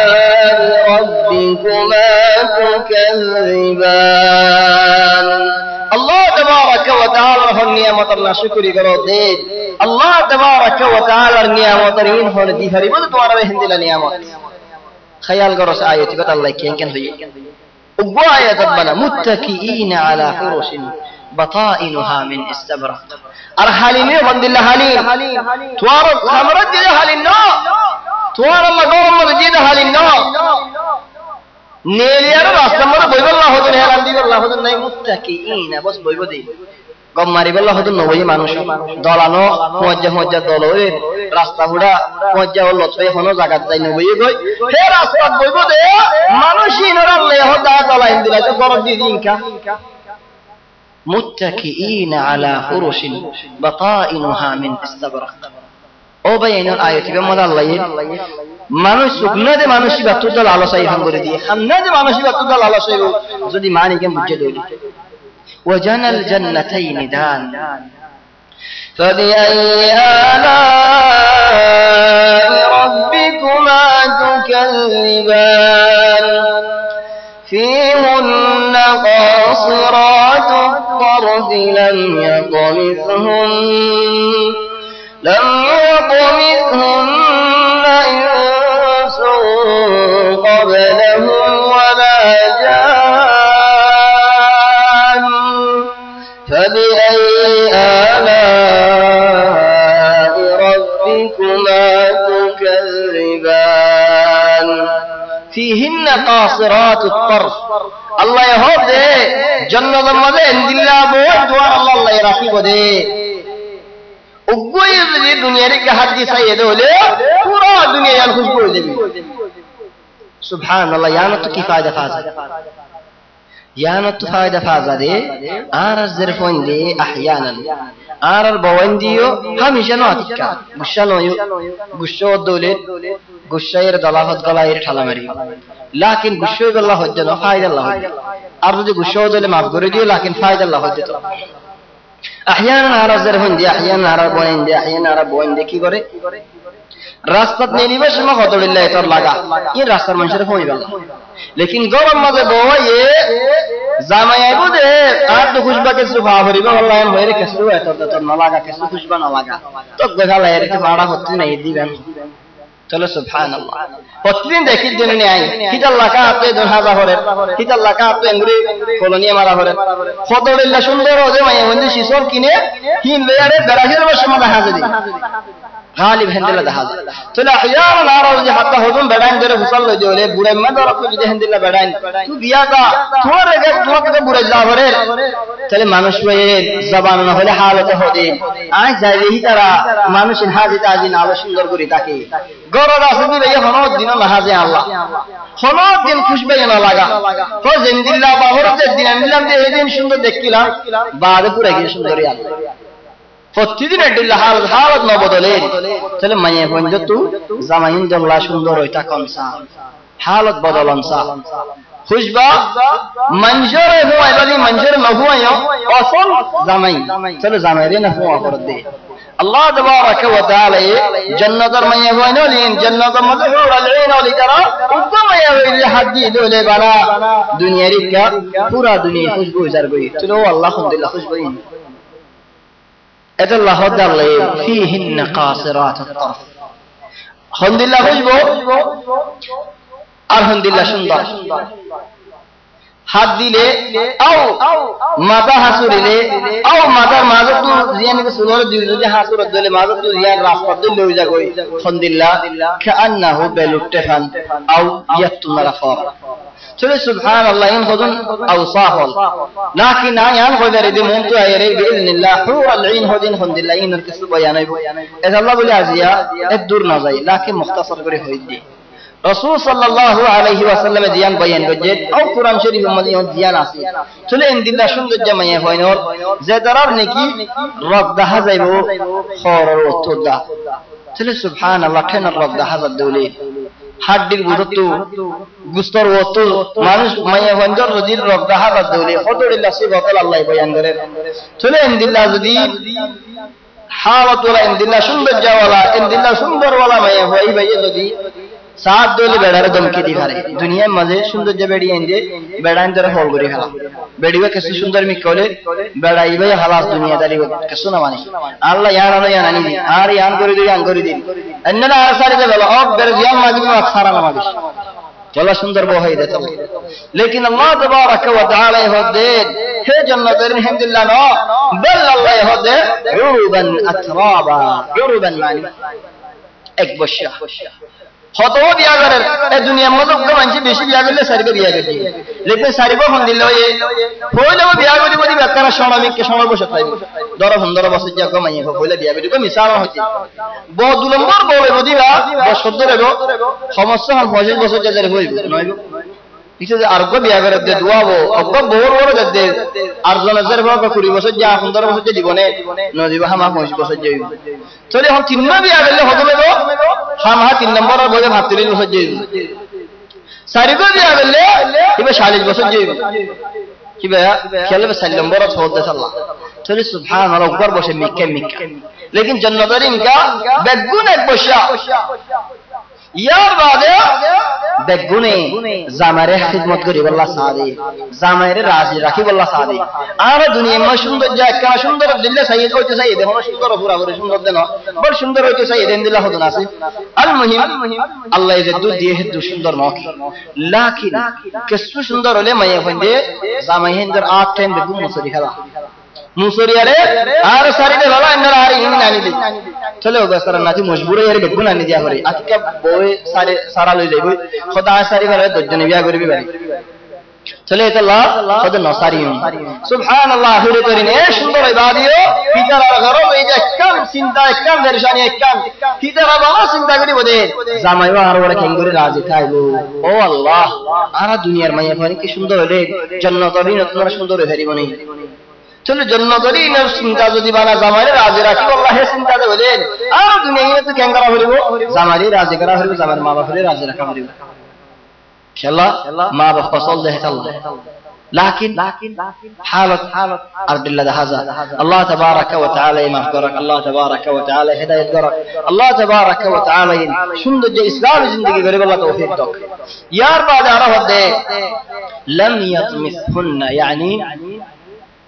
آلاء ربكما تكذبان الله تبارك وتعالى هر نعمت اللہ شکری کرو دے اللہ تبارک وتعالى نعمت رین ہون دی ہری بول تمہارا ہندی لا نعمت خیال کرو سے آیت بت اللہ کین ہوئی ابو آیت بنا متکئین علی فرش بطائنها من استبرق ارحالین بند اللہ حالین توار امرت دی حالین نو توار اللہ گورم دی حالین نو নেলিয়ার রাস্তা মধ্যে বইব আল্লাহ হতো হেরান দিব আল্লাহ হতো নাই মুত্তাকিইনা বস বইব দেই গম মারিব আল্লাহ হতো নবই মানুষ দলানো মজ্জা দল হয়ে রাস্তা হুড়া মজ্জা হল লতই হনো জায়গা যাই নবই গই হে রাস্তা বইব দে মানুষই নরাল লে হতা দলাইন দিলা তো বড় দি দিনকা মুত্তাকিইনা আলা ফুরুশিন বাতাইনুহা মিন ইস্তাবরাক ও বাইনাল আয়াতি বেমদ আল্লাহ মানুষ শুকনা দে মানুষই বাতুদল আলোসাই হাম করে দিয়ে খান্না দে মানুষই বাতুদল আলোসাই যদি মানি কে বুঝে দেই ওয়াজানাল জান্নাতাইন দান فبأي آلاء ربكما تكذبان فيهن قاصرات الطرف لم يطمثهن إنس قبلهم ولا جان فبأي آلاء ربكما تكذبان فيهن قاصرات الطرف الله يهود جنة مدى عند الله بوجه دوار الله يرحب دي उग्गोई ये दुनिया रे के हाथ की सही है दोले पूरा दुनिया यार खुशबू हो जाएगी सुभान अल्लाह याना तो की फायदा फाजा याना तो फायदा फाजा दे आर ज़रफ़ों दे अहयानन आर बवंदियो हमेशा ना आतिका गुस्सा दोले गुस्सा ये दलाहत गलायर ठाला मरी लेकिन गुस्सा गला हो जाना फायदा अल्लाह आर जो गुस्सा दोले माफ कर दियो लेकिन फायदा अल्लाह हो जाता अहयान आरा ज़रफ़ों दे अहयान आरा बोएं दे की करे रास्ता नहीं निवेश में होता है तो लगा ये रास्ता मंशर हो ही वाला लेकिन गौरव मजे बोवा ये जामाया बुदे आप तो खुशबा के सुभाव भरी में वाला है मेरे कैसे हुआ तो न लगा कैसे खुशबा न लगा तो गधा लहर के बाड़ा होती नहीं दी बहन चलो सुभान अल्लाह पत्नी देखी दिन ने आई हिजल्ला का आपके दुहाजा हो रहे हिजल्ला का आपके अंग्रेज कॉलोनी हमारा हो रहे खोदोड़िल्ला सुंदर हो जाए वंदे शिशोर किने हिन लेरे बराजिल वर्ष में दहाज दी غالب هندلا دهاز تلا احيانا نارو جي حتى هدون بدان دره فصل جوله بوڑے مدر کو جي هندلا بدان تو بیا کا تھوڑے گے تو کے بوڑے جاوره چلے মানুষ ওই জবান না হলে হালত হদে আজ যাই এই তারা মানুষ হাজি তাজি না সুন্দর করে তাকে গরর আসবি রে হনো দিন লাহাজে আল্লাহ হনো দিন খুশবে না লাগা তো জিন্দিল্লাহ বাহরতে দিন নিলাম যে এই দিন সুন্দর দেখিলাম বাদ পুরো গিয়ে সুন্দরই আল্লাহ প্রতিদিন এডিল্লা হালত ন বদলে তাহলে মায়ে হইন তু জামাইন জল্লা সুন্দর হইতা কমসা হালত বদলনসা খুশবা মঞ্জরে হুয়া বলি মঞ্জরে ন হুয়া অসল জামাই চলো জামাইরে না হুয়া করে দে আল্লাহ তবারক ওয়া তাআলা জান্নাতের মায়ে হইন লিন জান্নাতের মধ্যে হুরাল ঈন ওলি তারা উগ্গ মায়ে হইল হাদি দোলে বানা দুনিয়ার কা পুরা দুনিয়া খুশবু জার গই চলো আল্লাহ আলহামদুলিল্লাহ খুশবু এটা লাহদাল ফিহিন কাসিরাত আত-তারফ আলহামদুলিল্লাহ খুশবু আলহামদুলিল্লাহ সুন্দর হাত দিলে আও মাথা হাসুরিলে আও মাথার মাঝে তো জিয়ান কে সুন্দর দিলে যে হাসুর দিলে মাঝে তো জিয়ান রাস্তা দিলে হই যা কই আলহামদুলিল্লাহ কান্নাহু বেলুটফান আও ইয়াতুনা রাফা চলে সুবহানাল্লাহ ইন খুদুন আওসাফল লাকিন আয়ান কইদারে দি মন তো আইরে বিইজনিল্লাহ হুরাল ঈন হুদিন আলহামদুলিল্লাহ ইন কিছু বয়ানাইব এটা আল্লাহ বলে আজিয়া এত দূর না যাই লাকিন মুখতাসর করে হই দি রাসূল সাল্লাল্লাহু আলাইহি ওয়াসাল্লাম জিয়ান বয়ান গজে ও কুরআন শরীফের মধ্যে জিয়ান আছে চলে ইনদিল্লাহ সুন্দর জামাইয়া হয়নর যে দরার নাকি রব দাহা যাইবো খরর ওতদা চলে সুবহানাল্লাহ ঠেন রব দাহা দৌলে হাড্ডির বুঝতো গুস্তর ওতো মানুষ মাইয়া হয়নর রজির রব দাহা দৌলে হদরিল্লাহ সিবাতাল আল্লাহ বয়ান করে চলে ইনদিল্লাহ যদি হাওয়াত ওয়ালা ইনদিল্লাহ সুন্দর জাওয়ালা ইনদিল্লাহ সুন্দর ওয়ালা মাইয়া হই ভাই যদি साथ दोले बेड़ारे दमके दिखारे दुनिया मजे सुंदर जे बेड़ी आंदे बेड़ान दर होल गरी हला बेड़ीवा कैसे सुंदर मिकोले बेड़ाई भाई हलास दुनियादारी कैसे ना माने अल्लाह यानो यानी दी आर यान करी दी अन्नला आसारी दे बोला अब बेरजियान मागी में अक्सारा ना मागी चला सुंदर बोहाई दे चल लेकिन अल्लाह तबारक व तआला होदे हे जन्नतन अल्हम्दुलिल्लाह नो बल अल्लाह होदे उरुबन अतराबा उरुबन मानी एक बशा হতো বিয়া করেন এই দুনিয়ার মধ্যে মানুষ বেশি বিয়া করলে সারিবে বিয়া করছে লেকিন সারিবে ফোন দিলে হইলেও বিয়া করি বলি বেকার শ্রমিককে সময় বসে থাকবে 10-15 বছর যা কমাইয়ে হইলে বিয়া করি মিসাল হচ্ছে বহু 2 নম্বর বলে বুঝিবা বছর ধরে সমস্যা হল 25 বছর যা ধরে হইবে নইব কিছু যে আরো বিয়া করে দে দুয়াবো অগ বড় বড় দে আর জনজের ভাগ 20 বছর যা 15 বছর যে জীবনে নদীব হামা 25 বছর যাইব চলে হল 3 নম্বর বিয়া করলে হবে হামা 3 নম্বর আর বলে 30 বছর যাইব সারিগো বিয়া করলে ইবে 40 বছর যাইব কি ভাই খেলে 40 নম্বর আর ছোট দেশ আল্লাহ চলে সুবহানাল্লাহ একবার বসে মিক্কা लेकिन जन्नতের ইনকা বেগুন এক বসা ইয়ার বাদে বেগুনে জামারে খিদমত করি বল্লা সাদে জামারে রাজি রাখি বল্লা সাদে আর দুনিয়া মে সুন্দর যা কেন সুন্দর দিলে সাইয়েদ হইতে সাইয়েদ হলো সুন্দর পুরা পুরি সুন্দর দেন বড় সুন্দর হইতে সাইয়েদ দিল্লাহ হদন আছে আল মুহিম আল্লাহ যদু দিয়ে হেতু সুন্দর নক লাকিন কিছু সুন্দর হলে মায়ে হইন্দে জামাই হিন্দর আট টাইম বেগুন মসরি খেলা মুসরিয়ারে আর সারিতে ভালো এন্ডার আর ইন নানি দি চলে ও বসরা নাতি মজবুর এর বেগুন আনি দিয়া করে আজকে বই সারে সারা লই যাইব খোদা সারি ভালো দজনে বিয়া করবি বাড়ি চলে এটা আল্লাহ খোদা নসারি সুবহানাল্লাহ হুরে করিন এ সুন্দর ইবাদিও পিতারা ঘর এই যে কাম চিন্তা কাম দর্শানি কাম পিতারা বাবা চিন্তা করি বদে জামাইও আর ওরা কেন করে রাজি থাইবো ও আল্লাহ আর দুনিয়ার মাইয়া ফানি কি সুন্দর হলে জান্নাতের নতুন সুন্দর হয়ে হারিবনি চলে জান্নাতের চিন্তা যদি বানা জামাইরে রাজি রাখি আল্লাহ হে চিন্তা দে বলেন আর দুনিয়ায় তো কেন করা হইব জামাইরে রাজি করা হইব জামাইর মা বাপরে রাজি রাখা হইব ইনশাআল্লাহ মা বাপ পছন্দ হে আল্লাহ لكن حالة عبد الله هذا الله تبارك وتعالى يمغفرك الله تبارك وتعالى هداية قرك الله تبارك وتعالى সুন্দর যে ইসলাম জিন্দেগি গরিব আল্লাহ তৌফিক দাও ইয়ার بعد عرفت لم يطمثهن يعني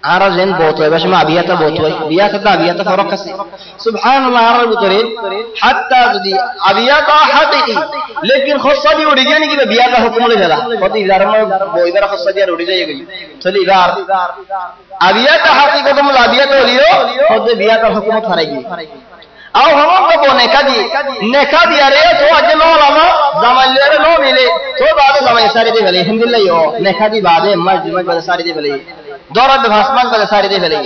আরাজেন বহুত হয় বাসা আবিয়াতা বহুত হয় বিয়াতা আবিয়াতা ফরক আছে সুবহানাল্লাহ আরার ভিতরে হাত্তা যদি আবিয়াতা হাকিকি লেকিন খসদি উড়ি গিয়ে নাকি বিয়াতা হুকুম হলে ফেলা প্রতি ধর্ম বইবার খসদি আর উড়ি যায় গই চলি এবার আবিয়াতা হাকিকত মূল আবিয়াতা হলিও খদে বিয়াতা হুকুম ফারাই গই আও হম কো নেকা দিয়া রে তো আজ নো লামা জামাল রে নো মিলে তো বাদে জামাই সারি দে গলে আলহামদুলিল্লাহ ইও নেকা দি বাদে মসজিদ মে বাদে সারি দে গলে দৌড়াতে ভাসমান করে সারি দিয়ে ফেলে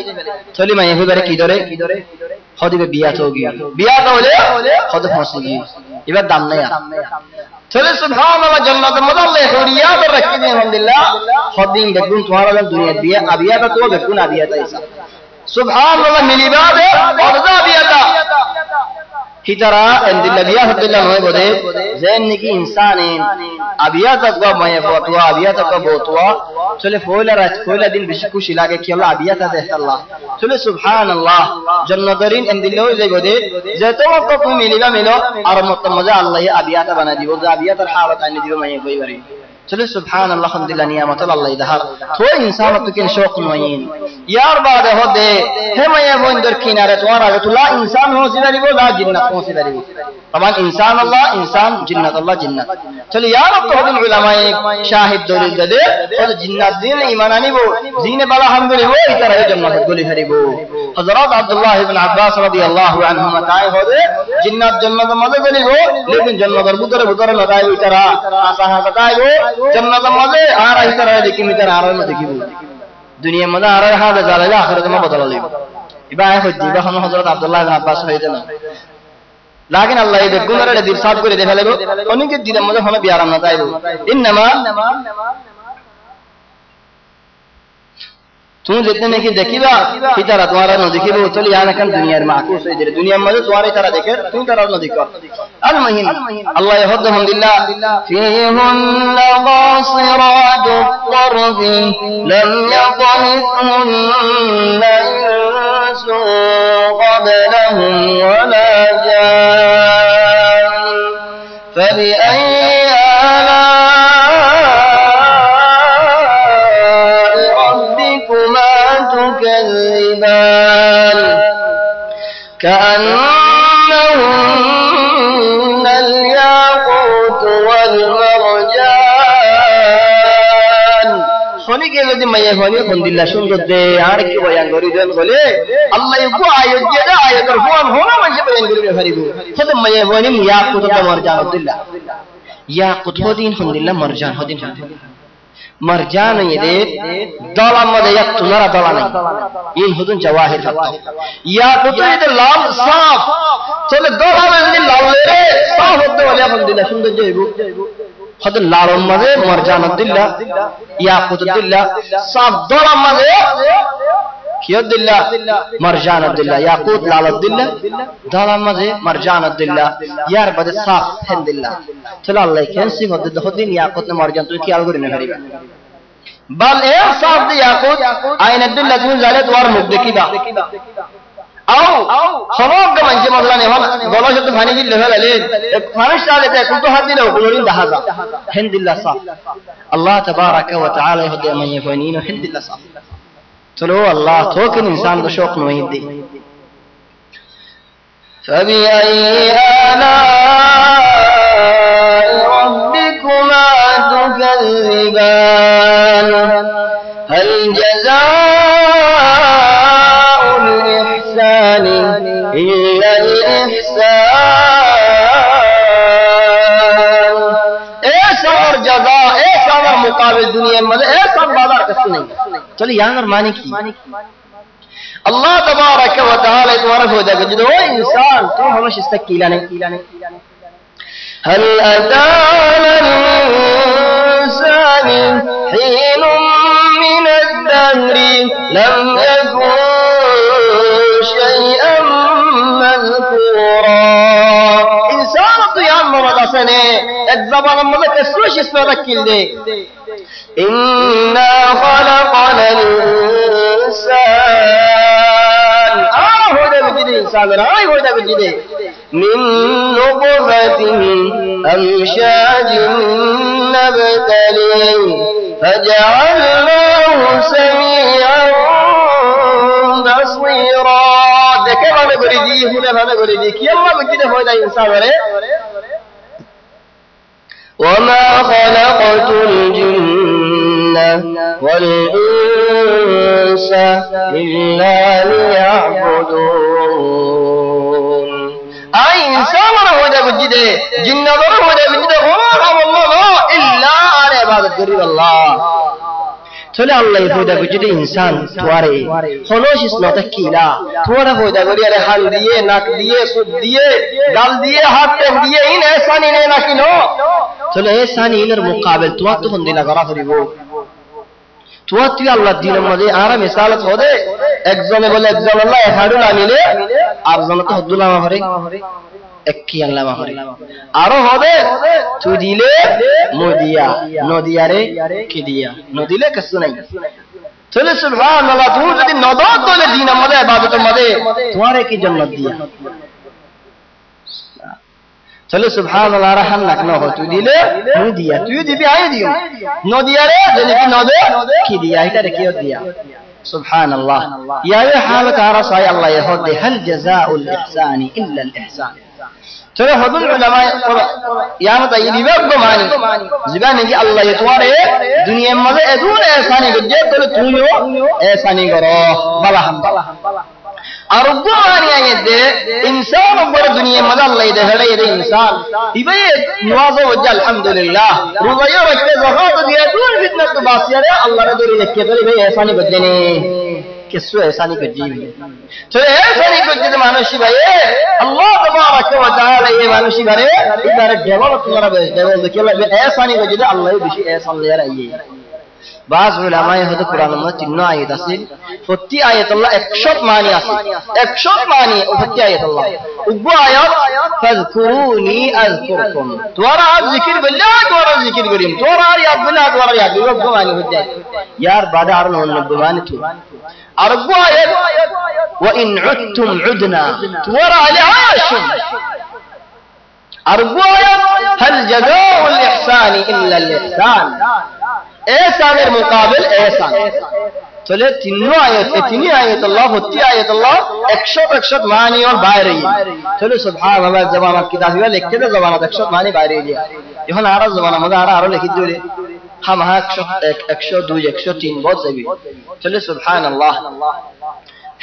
চলি মাই এবারে কি ধরে হদিবে বিয়া তো গিয়া বিয়া তো হলে হদ ফাঁসে গিয়ে এবার দাম নাই চলে সুবহানাল্লাহ জান্নাতের মধ্যে আল্লাহ হুরিয়া তো রাখি দিয়ে আলহামদুলিল্লাহ হদিন দেখুন তোমার দুনিয়া বিয়া আবিয়াটা তো দেখুন আবিয়াটা ইসা সুবহানাল্লাহ মিলিবাদে অরজা বিয়াটা hitara endilla biya hudilla noy bode zen niki insanin abiyata go maye botwa abiyata go botwa chole foila din beshi খুশি লাগে কি আল্লাহ abiyata দেখতে আল্লাহ chole subhanallah jannatarin endilla hoy bode je তোমাকে তুমি মিলিবা মিলো আর মত মজা আল্লাহ abiyata বানাই দিব যে abiyatar halat আনি দিব মায়ে কই বারি চলে সুবহানাল্লাহ আলহামদুলিল্লাহ নিয়ামত আল্লাহ ইদহার তো ইনসান তো কিন শৌক নয়িন ইয়ার বাদে হদে হে মায়া বন্দর কিনারে তোমার আগে তুলা ইনসান হোসি দারিবো না জিন্নাত হোসি দারিবো তমান ইনসান আল্লাহ ইনসান জিন্নাত আল্লাহ জিন্নাত চলে ইয়ার তো হদিন উলামায়ে শাহিদ দলিল দে তো জিন্নাত দিন ঈমান আনিবো জিনে বালা হামদুলিল্লাহ ওই তারা জান্নাত গলি হারিবো হযরত আব্দুল্লাহ ইবনে আব্বাস রাদিয়াল্লাহু আনহুমা তাই হদে জিন্নাত জান্নাত মজা গলিবো লেকিন জান্নাতের ভিতরে লাগাই ওই তারা আসা হাতাইবো জান্নাতের মধ্যে আর এই তারা দেখি মিটার আর না দেখিব দুনিয়ার মধ্যে আর হাতে জ্বালাইলে আখিরাতে মা বদলা লইব ইবা হজ্জি বা হযরত আব্দুল্লাহ ইবনে আব্বাস হইতে না लेकिन अल्लाह ये गुमरे दिल साफ করে দে ফেলেগো অনেকে দিনের মধ্যে হলো বিয়ারাম না তাইবো ইননামা तुम जितने में की देखिबा की तरह तुम्हारा न देखिबो चल यहाँ कन दुनिया में माकूस है दुनिया में तुम्हारी तरह देखे तुम तरह न देखो अल महीन अल्लाह यहद हमदुलिल्लाह फीहुन्न गासिरातु तरफ लम यطمثهن इंस قبلهم ولا جان فبأي تكذبان كأنهن الياقوت والمرجان خليك যদি মাইয়া হনি আলহামদুলিল্লাহ সুন্দর দে আর কি বয়ান করি দেন বলে আল্লাহ ইকো আয়াত দে আয়াতের ফোন হোনা মানে বয়ান করি পারিব খোদা মাইয়া হনি ইয়াকুত ও মারজান আব্দুল্লাহ ইয়াকুত হদিন আলহামদুলিল্লাহ মারজান হদিন مرجان يدي دلام مده یک تنارا دلانه این هدون جواهر فتا یا کتو يد لال صاف چله دلام يدي لال لره صاف هده ولي الحمدلله সুন্দর جيبو هد لالم مده مرجان الدلله یا کتو الدلله صاف دلام مده كي الدلله مرجان الدلله ياقوت لال الدلله دلام مده مرجان الدلله यार बदे साफ الدلله चलो अल्लाह कैसी मदद होदिन याकूत ने मरजान तो क्या अलगुरी ने भरीबा बल ए साफ दे याकूत आइन अब्दुल्लाह तुम जाले द्वार मुख देखिबा आओ समग्र मंजे मसला ने हल बोलो शब्द फानी जी लेवल ले एक फानिश डाले थे कुल तो हाथ दिले कुलोरिन दहाजा हिंदिल्लाह साफ अल्लाह तबारक व तआला होदे मन यफनीन हिंदिल्लाह साफ चलो अल्लाह तो किन इंसान को शौक नहीं दे فبأي آلاء ربكما تكذبان هل جزاء إلا الإحسان ایسا اور جزا ایسا اور مقابل دنیا میں ایسا بازار کس نہیں چلو یہاں اور معنی کی اللہ تبارک و تعالی تبارک ہو جائے جدو انسان تو ہمیں استقیلا نہیں هل أتى على الإنسان حين من الدهر لم يكن شيئا مذكورا إنسان الطيان مرة سنة الزبان ملك السوش اسمه ذكي لدي إنا خلقنا الإنسان هو ده بجدي إنسان هو ده بجدي من نطفة أمشاج نبتليه فجعلناه سميعا بصيرا ده كيف أنا بريدي هنا أنا بريدي يلا بجدي هو ده إنسان وما خلقت الجن والإنس إلا ليعبدون أي إنسان هو ده بجده جن هو ده بجده غرام الله إلا على عبادة قريب الله تولى الله هو ده بجده إنسان تواري خلوش اسمه تكيلا توارا هو ده بجده حال ديه ناك ديه سود ديه دال ديه حق ديه إن إحسان إنه ناكينو تولى إحسان إنه مقابل تواتو هندي لغرا فريبو تواتو الله الدين المدي آرا مثالت هو ده একজনে বলে একজন আল্লাহ এহাড়ু নামিলে আর জনে তো হদ্দুল্লাহ মাহরে একই আল্লাহ মাহরে আরো হবে তুই দিলে মদিয়া নদিয়ারে কি দিয়া নদিলে কিছু নাই চলে সুবহানাল্লাহ তুই যদি নদত বলে দিন আমাদের ইবাদতের মধ্যে তোমারে কি জান্নাত দিয়া চলে সুবহানাল্লাহ রাহান না হয় তুই দিলে মদিয়া তুই দিবি আই দিও নদিয়ারে যদি কি নদে কি দিয়া এটা রেখে দিয়া سبحان الله يا حالة عرصة الله يهد هل جزاء الإحسان إلا الإحسان ترى هذول العلماء يا متى يبقى بماني زبانة جي الله يتواري دنيا ماذا أدون إحساني قد تقول تونيو إحساني قرأ بلهم أرجواني أيد إنسان أكبر الدنيا ماذا الله يدهره يد إنسان يبي نوازه وجه الحمد لله رضايا ركّه زخات ديا دون فتنة باسيره الله ردوري لكيه ترى يبي إحساني بدني كسو إحساني كجيبه ترى إحساني كجيبه مانوشي باي الله تبارك وتعالى يه مانوشي بره إدارة جواب تمہارا بس جواب ذكيلا إحساني كجيبه الله يبشي إحسان ليه رأيه بعض علماء هذا القرآن ما تنو آية أصل فتي آية الله اكشف معنى أصل اكشف معنى فتي آية الله وبو آيات فاذكروني أذكركم تورا ذكر بالله تورا ذكر قريم تورا رياض بالله تورا رياض بالله وبو معنى فتي يار بعد عرنا ونبو معنى تو أربو آيات وإن عدتم عدنا تورا لعاشم أربو آيات هل جزاء الإحسان إلا الإحسان إحسان المقابل إحسان चले तीनों आयत इतनी आयत अल्लाह होती आयत अल्लाह एकशत मानी और बाहर रही चलो सुभान अल्लाह ज़बान की किताब लिख के ज़बान एकशत मानी बाहर रही ये हम आरा ज़बान मज़ा आरा लिख दिए हम हाँ एकशत दो एकशत तीन बहुत सही चले सुभान अल्लाह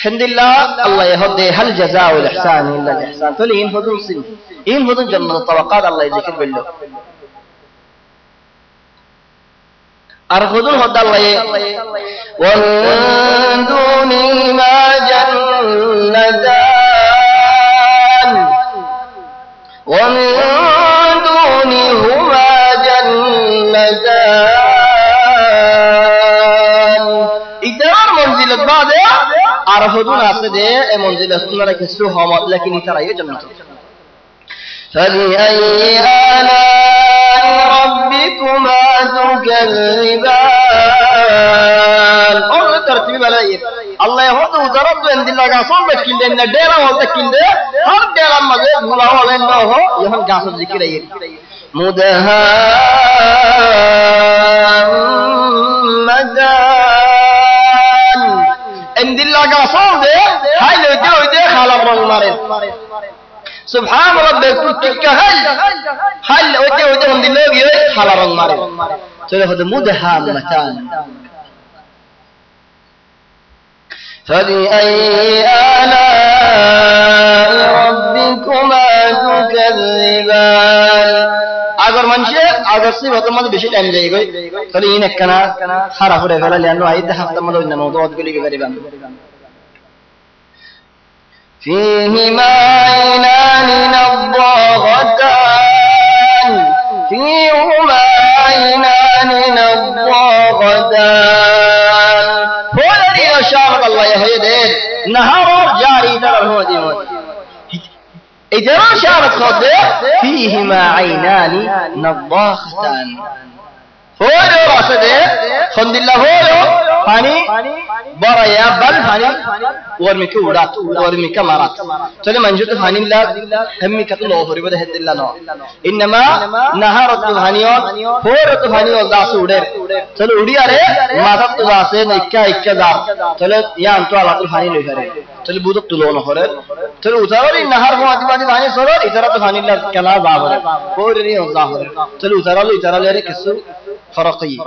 हिंदिल्लाह अल्लाह यहदे हल जज़ाउ الإحسان إلا الإحسان चले इन हुदुन जन्नत तवक़्क़ात अल्लाह ज़िक्र बिल्लो أرخذون هذا الله ومن دونهما جنتان ومن دونهما جنتان إدار منزل بعد أرخذون هذا منزل سنة كسوها لكن ترى جنة فبأي آلاء ربكما تكذبان और तरतीब वाला ये अल्लाह हो तो जरूर तो इन दिल्ला का सोम बच्ची ले न डेरा हो तक किंदे हर डेरा मजे भूला हो लेन लो हो ये हम गासब जिक्र है मुदहामदान इन दिल्ला का सोम दे हाय ले दे खाला रंग मारे سبحان ربك كهل هل وجه من دلوق يوي حال رنگ ماري چلو هذا مدهامتان فبأي آلاء বেশি টাইম যাই গই তাহলে ইন একখানা খারাপ করে ফেলালে আনো আইতে হাফতা মধ্যে অন্য মত গুলি কে পারিবাম فيهما عينان نضاختان فيهما عينان نضاختان فولي شاء الله يهدين نهار جاري ترى إذا شارت خده فيهما عينان نضاختان فولو راسده خند الله فولو فاني بريا بل فاني ورمك ودات ورمك مرات تلي منجوت فاني لا همي كتلو فري بده هد الله نو إنما نهارت فانيون فورت فانيون داس ودر تلي ودي عليه ما تبت داسه نيكا إكا دار تلي يان تو على فاني لي كره تلي بودت تلو نخره تلي وترى النهار هو أدي فاني صار إذا تو فاني لا كلا ظاهر فوري ظاهر تلي وترى لي كسو فرقي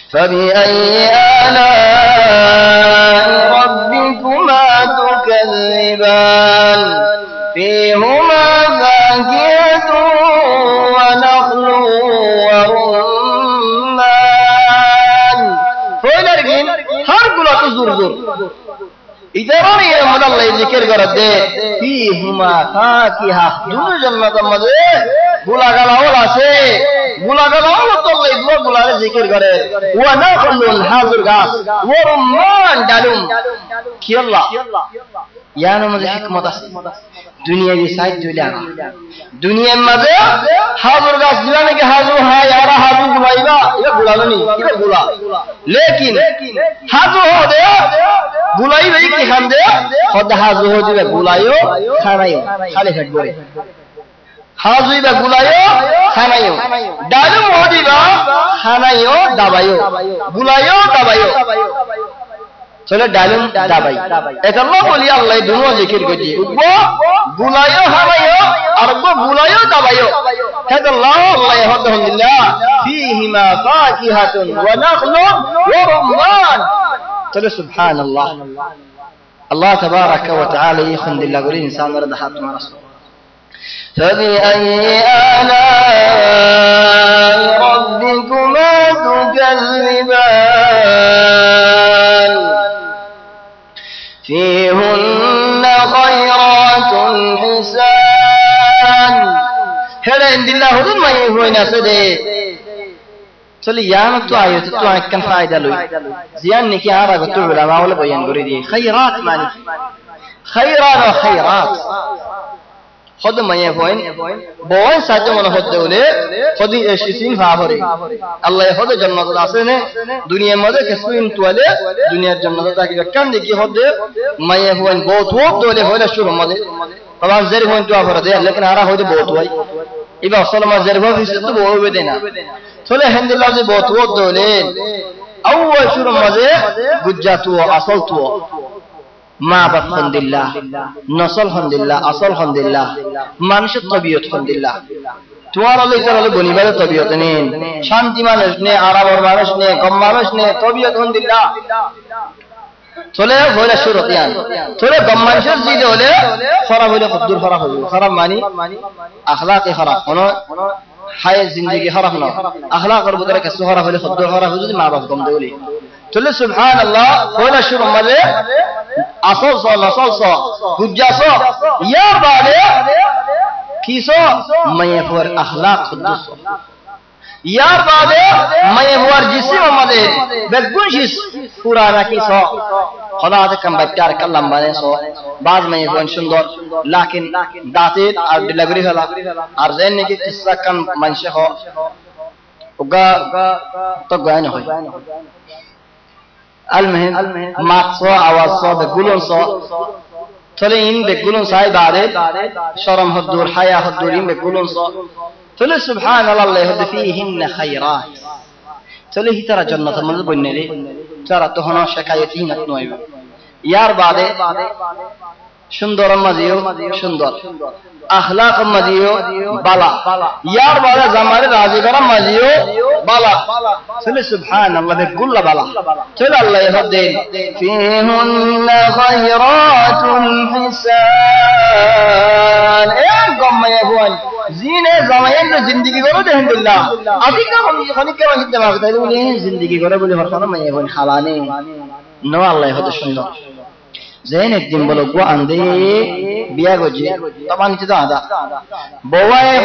فبأي آلاء ربكما تكذبان فيهما فاكهة ونخل ورمان فولرجين هرقلا تزرزر إذا رأي من الله ذكر قرد فيهما فاكهة دون جنة مدى গুলা গালা ওলা আছে গুলা গালা ওলা তো আল্লাহ ইদমা গুলারে জিকির করে ওয়া নাখলুন হাজুর গাছ ওয়া রুমান ডালুম কি আল্লাহ ইয়ার মধ্যে হিকমত আছে দুনিয়াবি সাইড জুলা দুনিয়ার মধ্যে হাজুর গাছ দিলা নাকি হাজু হ্যাঁ ইয়ারা হাজু গুলাইবা এটা গুলালো নি এটা গুলা লেকিন হাজু হবে গুলাইবে কি খান দে খোদা হাজু হয়ে যাবে গুলাইও খানাইও খালি ফেট করে হাজুইবা গুলায়ো খানায়ো ডালু মদিবা খানায়ো দাবায়ো গুলায়ো দাবায়ো চলে ডালুম দাবাই এটা আল্লাহ বলি আল্লাহ দুনো জিকির করছি উঠবো গুলায়ো খানায়ো আর গুলায়ো দাবায়ো এটা আল্লাহ আলহামদুলিল্লাহ ফীহিমা ফাকিহাতুন ওয়া নাখলুন ওয়া রুমান চলে সুবহানাল্লাহ আল্লাহ তাবারাকা ওয়া তাআলা ইখন্দিল্লাহ বলি ইনসানরা দাহাত মারাস فبأي آلاء ربكما تكذبان فيهن خيرات حسان هذا عند الله هدن ما يهوين أسده চলি ইয়ান তো আয়ত তো একখান ফায়দা লই জিয়ান নাকি আর আগত উলামা ওলা বয়ান করে দিয়ে খায়রাত মানে খায়রাত ও খায়রাত خود مايه بوين بوين ساجو من خود دوله خودي اشيسين فاوري الله خود جنت داسنه دنيا مده كسوين توله دنيا جنت دا کی کان دیکھی خود مايه بوين بہت وقت دوله ہولا شروع مده طبعا زر بوين تو افر دے لیکن ارا ہوے بہت ہوئی ایبا سلام زر بو في ست بو ہوے دینا توله الحمد لله سے بہت وقت دوله اول شروع مده گجاتو اصلتو মা বাপ আলহামদুলিল্লাহ নসল আলহামদুলিল্লাহ আসল আলহামদুলিল্লাহ মানুষের তবিয়ত আলহামদুলিল্লাহ তোমার আল্লাহ তাআলা বনিবাদের তবিয়ত নেন শান্তি মানুষ নে আরামর মানুষ নে কম মানুষ নে তবিয়ত আলহামদুলিল্লাহ চলে হইলা শুরু ইয়ান চলে কম মানুষের জিদে হলে খারাপ হইলে কদ্দুর খারাপ হইবে খারাপ মানি اخلاقی খারাপ কোন হায় জিন্দেগি খারাপ না اخلاقের ভিতরে কিছু খারাপ হইলে কদ্দুর খারাপ হইবে যদি মা বাপ কম দেউলি চলে সুবহানাল্লাহ হইলা শুরু মানে আসল সো নসল সো গুজ্জা সো ইয়ার বাদে কিসো মায়ে ফর اخلاق খুদ্দুস ইয়ার বাদে মায়ে ফর জিসম আমাদের বেগুনশিস পুরানা কিসো খোদা তে কম বাচ্চার কালাম বানে সো বাজ মায়ে ফর সুন্দর লাকিন দাঁতের আর ডিলাগরি হলা আর জেন নাকি কিসা কাম মানশে হ ওগা তো গায় না হয় المهم ماتسو اواسو بگولون سو تله این بگولون سای بعده شرم حدور حیا حدور این بگولون سو تله سبحان الله هد فيهن خيرات تله هی ترى جنت من بننی ترى تو هنا شکایتی نتنوي یار بعده সুন্দর মাজিও সুন্দর اخلاق মাজিও বালা ইয়ার বালা জামারে রাজি করা মাজিও বালা চলে সুবহানাল্লাহ বেগুল বালা চলে আল্লাহ হদেন ফিহুন্না খায়রাতুল হিসান এ গম্মায়ে হুয়ান জিনে জামায়ের জিন্দেগি করো আলহামদুলিল্লাহ আদিকা খনিকে মাঝে দেওয়া তাই বলে জিন্দেগি করে বলে হরখানা মাই এখন হালানে নো আল্লাহ হতে সুন্দর যেন একদিন বলো গো আন্দে বিয়া গজি তমান কি তো আদা বওয়ায়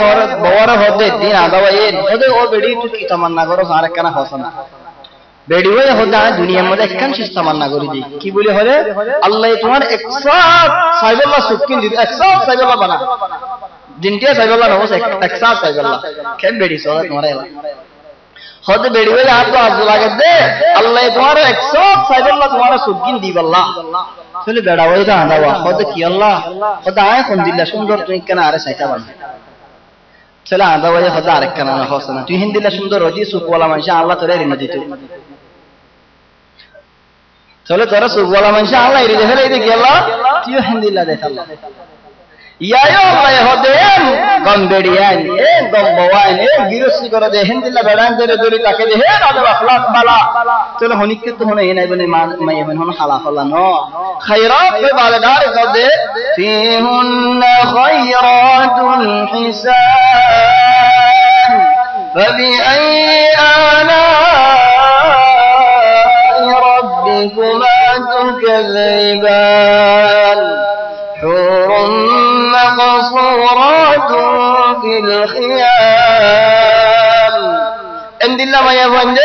বওয়ার হতে দিন আদা ওই হতে ও বেড়ি তুই কি তামান্না করো আর কেন হসনা বেড়ি হয়ে হতে দুনিয়ার মধ্যে একখান শেষ তামান্না করে দি কি বলে হলে আল্লাহ তোমার একসাথ সাইবুল্লাহ সুকিন দিবে একসাথ সাইবুল্লাহ বানা দিনটিয়া সাইবুল্লাহ নবস একসাথ সাইবুল্লাহ কেন বেড়ি সদা তোমার হতে বেড়ি হয়ে আর তো আজ লাগে দে আল্লাহ তোমার একসাথ সাইবুল্লাহ তোমার সুকিন দিবে আল্লাহ চলে বেড়া হয়ে তো আদাওয়া হতে কি আল্লাহ হতে আয় কোন দিল্লা সুন্দর তুই কেন আরে সাইতা বানা চলে আদা হয়ে হতে আরেক কেন হসনা তুই হিন্দিল্লা সুন্দর হজি সুকওয়ালা মানুষ আল্লাহ তোরে ঋণ দিত চলে তোরা সুকওয়ালা মানুষ আল্লাহ ঋণ দেখালে এই দেখি আল্লাহ তুইও হিন্দিল্লা দেখাল্লাহ ইয়ায়ো আল্লাহ হতে গম বেড়িয়ান এ গম বওয়ান এ গিরসি করে দে হিন্দিল্লা বেড়ান দে দড়ি তাকে দে হে আদা আখলাক বালা চলে হনিকে তো হনে নাই বলে মাই এমন হন হালা হলা ন খায়রাত বে বালাদার কদে ফিহুন্না খায়রাতুন হিসান فبأي آلاء ربكما تكذبان حور مقصورات في الخيام عند الله ما يفعل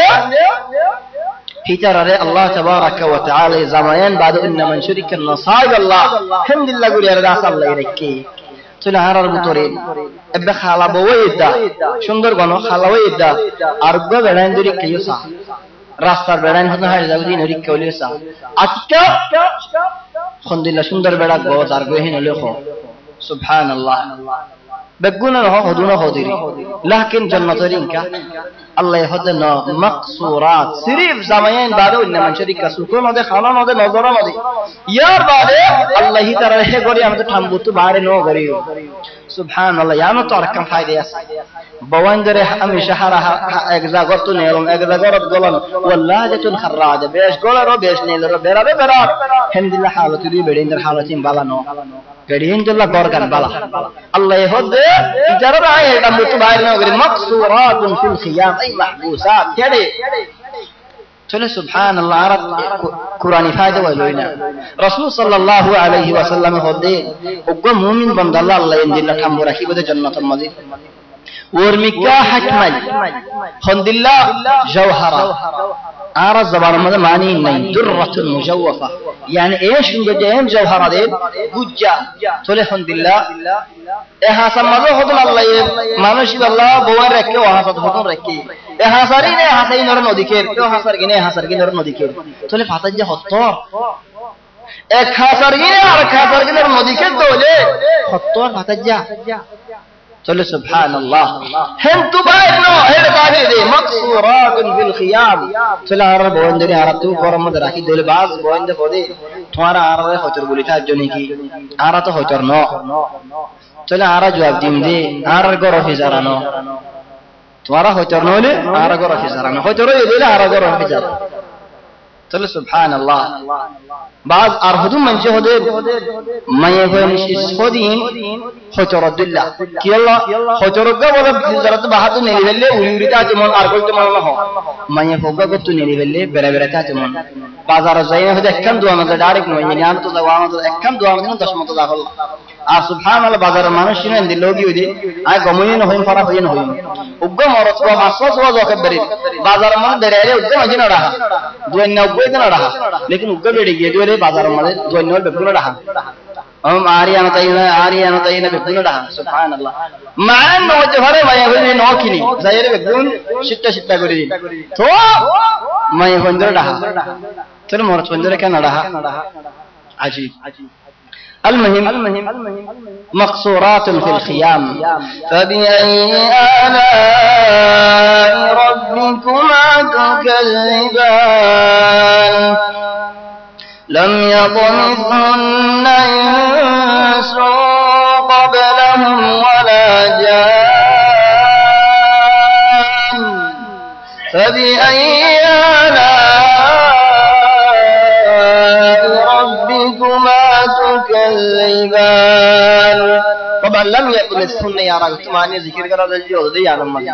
হিতারে আল্লাহ তাবারাকা ওয়া তাআলা জামায়ান বাদ ইন্না মান শুরিকা নাসাইব আল্লাহ আলহামদুলিল্লাহ গুরি আর দাস আল্লাহ রেখে চলে হারার ভিতরে এবে খালা বইদা সুন্দর গণ খালা বইদা আর গো বেড়ান দরি কিয়সা রাস্তার বেড়ান হতে হয় যাবি নরি কইলেসা আজকা আলহামদুলিল্লাহ সুন্দর বেড়া গো আর গো হিন লেখো সুবহানাল্লাহ বেগুনা রহ হদুনা হদিরি লাকিন জান্নাতরিনকা আল্লাহ হদনা মাকসুরাত সিরিফ জামায়ান বাদে ইন্না মান শরিকা সুকুন ওদে খানা ওদে নজর ওদে ইয়ার বাদে আল্লাহ তাআলা হে গরি আমাদের ঠামবুতু বারে নো গরিও সুবহানাল্লাহ ইয়ানো তো আরকাম ফায়দা আছে বওয়ানদরে আমি শাহারা এক জাগত নেলম এক জাগরত গলন ওয়াল্লাহাতুল খারাজ বেশ গলরো বেশ নেলরো বেরাবে বেরার আলহামদুলিল্লাহ হালতি দি বেড়িনদের হালতিন বালানো গড়িনদুল্লাহ গরগান বালা আল্লাহ হদে ইজারা আয় এটা মুতু বাইরে নো গরি মাকসুরাতুন ফিল খিয়াম আই মাহবুসাত কেডে চলে সুবহানাল্লাহ আর কুরআনি ফায়দা হইলইনা রাসূল সাল্লাল্লাহু আলাইহি ওয়াসাল্লাম হদে ওগো মুমিন বান্দা আল্লাহ ইনদিল্লাহ ঠাম্বু রাখিবতে জান্নাতুল মাজি ওরমিকা হাকমাল হন্দিল্লাহ জাওহারা আর জবান মধ্যে মানি নাই দুররাতুল মুজাওয়াফা yani এই সুন্দর যে জাওহারা দে গুজ্জা চলে হন্দিল্লাহ এ হাসান মাঝে হদুল আল্লাহ মানুষ আল্লাহ বওয়ার রেখে ও হাসাত হদুল রেখে এ হাসারি নে হাসাই নর নদীকে তো হাসার গিনে হাসার গিনে নর নদীকে চলে ফাতাজ যে হত্ত এক হাসার গিনে আর হাসার গিনে নদীকে দোলে হত্ত ফাতাজ যা চলে সুবহানাল্লাহ হেন তু বাইর নো হেড কাজে দে মাকসুরাতুন ফিল খিয়াম চলে আর বন্ধরে আর তু গরম মধ্যে রাখি দলে বাস বন্ধে পদে তোমারা আর হতর বলি তার জন্য কি আর তো হতর ন চলে আর জবাব দিম দে আর গর হিজারানো তোমারা হতর নলে আর গর হিজারানো হতর দিলে আর গর হিজারানো চলে সুবহানাল্লাহ বাজ আর হুদুম মানছে হদে মায়ে হইনি সদিন হতরদুল্লাহ কি আল্লাহ হতরগা বলে জারাত বাহাদু নেলি বেলে উরিটা যেমন আর কইতে মন না মায়ে ফগা গত নেলি বেলে বেরা বেরাটা যেমন বাজার যাইনা হদে একখান দোয়া মধ্যে ডাইরেক্ট মায়ে নিয়াম তো দাও আমাদের একখান দোয়া মধ্যে 10 মতো দাখল আর সুবহানাল্লাহ বাজারের মানুষ শুনেন দিল লগি হইদি আয় গমনি ন হইন ফারা হইন হইন উগ্গ মরত বা মাসস ওয়া জকবরি বাজারের মধ্যে বেরে উগ্গ মাঝি না রাহা 290 দিন রাহা लेकिन उग्ग बेड़ी गे दोरे बाजार मध्ये 290 बेकुन राहा हम आरियान तयना बेकुन राहा सुबहानाल्लाह मान नो जहरे माय होई नो किनी जायरे बेकुन शिट्टा करि दिन तो माय होंदर राहा चलो मोर चंदर के राहा अजीब المهم مقصورات في الخيام فبأي آلاء ربكما تكذبان لم يطمثهن إنس قبلهم ولا جان فبأي آلاء ربكما تكذبان ومن لم يكن السنة يا رب تمانية ذكر کرا دلجی ہو دی آنم مجھے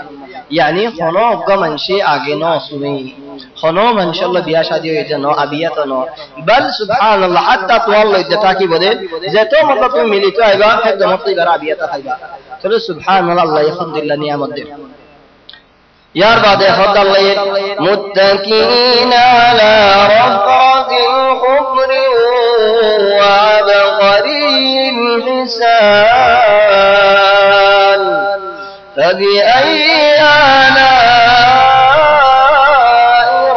یعنی خونو اگا منشی آگے نو سنی خونو منشاء اللہ بیا شادی ہوئی جنو ابیت نو بل سبحان اللہ حتی تو اللہ ادتا کی بدے زیتو مطلب تم ملی تو آئیگا پھر دو مطلب برا ابیت خیبا چلو سبحان اللہ خود اللہ نعمت دے یار بعد خود اللہ متکین علی رفرت خضر وعبقری حسان فبأي آلاء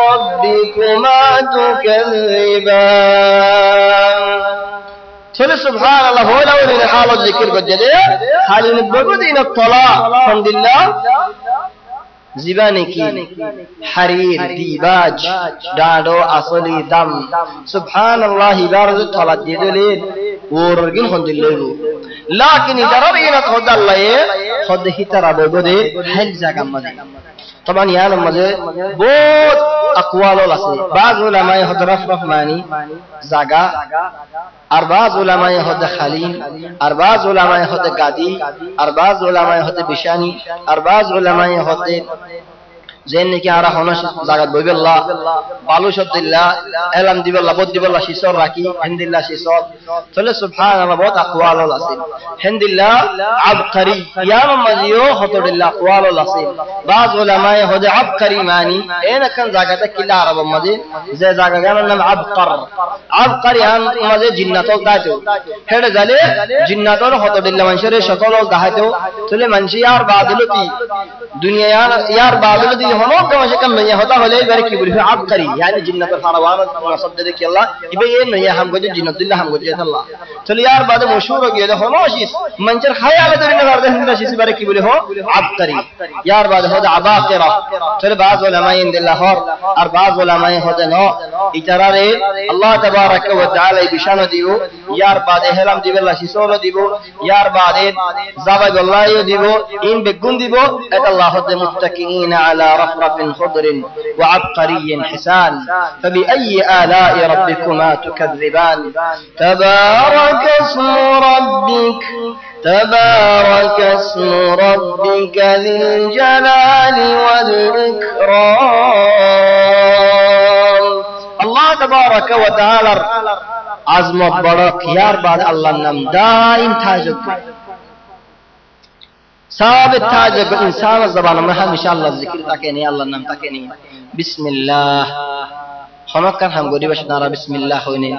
ربكما تكذبان چلو سبحان اللہ ہو لو ان حال ذکر کو جدے حال نبغد ان الطلاق الحمد لله زبانی کی حریر دیباج ڈاڈو اصلی دم سبحان اللہ بارز طلعت دیدلین ورگن خود اللہو لیکن ادرار اینت خود اللہ خود ہی ترابو بدے حل جاگم مدے طبعا یہاں مجھے بہت اقوالو لسے بعض علماء خود رف مانی زاگا ارباز علماء خود خلیم ارباز علماء خود قادی ارباز علماء خود بشانی ارباز علماء خود زین کی آرا ہونا زاگت بوی اللہ بالو شد اللہ علم دیو اللہ بود دیو اللہ شیسور راکی ہند اللہ شیسور چلے سبحان اللہ بہت اقوال اللہ سے ہند اللہ عبقری یا ممزیو خطر اللہ اقوال اللہ سے بعض علماء خود عبقری مانی این اکن زاگت کلا عرب مزی زی زاگت نم عبقر عبقری ہم مزی جنتو داتو پھر زلے جنتو خطر اللہ منشر شکلو داتو چلے منشی یار بادلو تی دنیا یار بادلو تی ہمو کم شکم میں ہوتا ہو لے بارے کی بری عبقری یعنی جنت الحروان مصدد کہ اللہ یہ نہیں ہم کو جنت اللہ ہم کو جت اللہ چلو یار بعد مشہور ہو گیا ہو شیس منچر خیال در نظر دے ہند شیس بارے کی بری ہو عبقری یار بعد ہو عباقرہ چلو بعض علماء ان اللہ اور بعض علماء ہو نو اقرار اللہ تبارک و تعالی بشان دیو یار بعد حلم دیو اللہ شیسو دیو یار بعد زواج اللہ دیو ان بگون دیو ات اللہ متکئین علی رفرف خضر وعبقري حسان فبأي آلاء ربكما تكذبان تبارك اسم ربك ذي الجلال والإكرام الله تبارك وتعالى عظمت بڑا خيار بعد الله نم دائم تاجب ثابت تھا جب انسان زبان میں ہمیشہ اللہ ذکر تاکہ نہیں اللہ نام تاکہ نہیں بسم اللہ خنقر ہم گوری بشت نارا بسم اللہ ہوئنے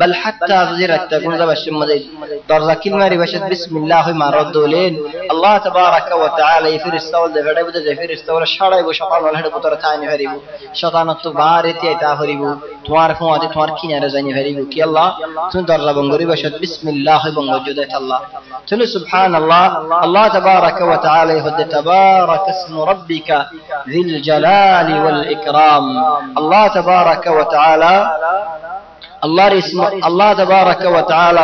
بل حتی غزیرت تکون زبشت مدد در ذکر ماری بشت بسم اللہ ہوئی مارد دولین اللہ تبارک و تعالی فر استول دے فردے بدے فر استول شڑائی بو شطان والہد بطر تائنی فریبو شطانت تو بارتی ایتا فریبو تمہار فون آتی تمہار کی نیر زینی فریبو کی اللہ تن در زبان گوری بشت بسم اللہ ہوئی بنگو جدیت اللہ تنو سبحان اللہ اللہ تبارک و تعالی خد تبارک اسم ربک ذی الجلال والاکرام اللہ تبارک و تعالی اللہ تبارک و تعالی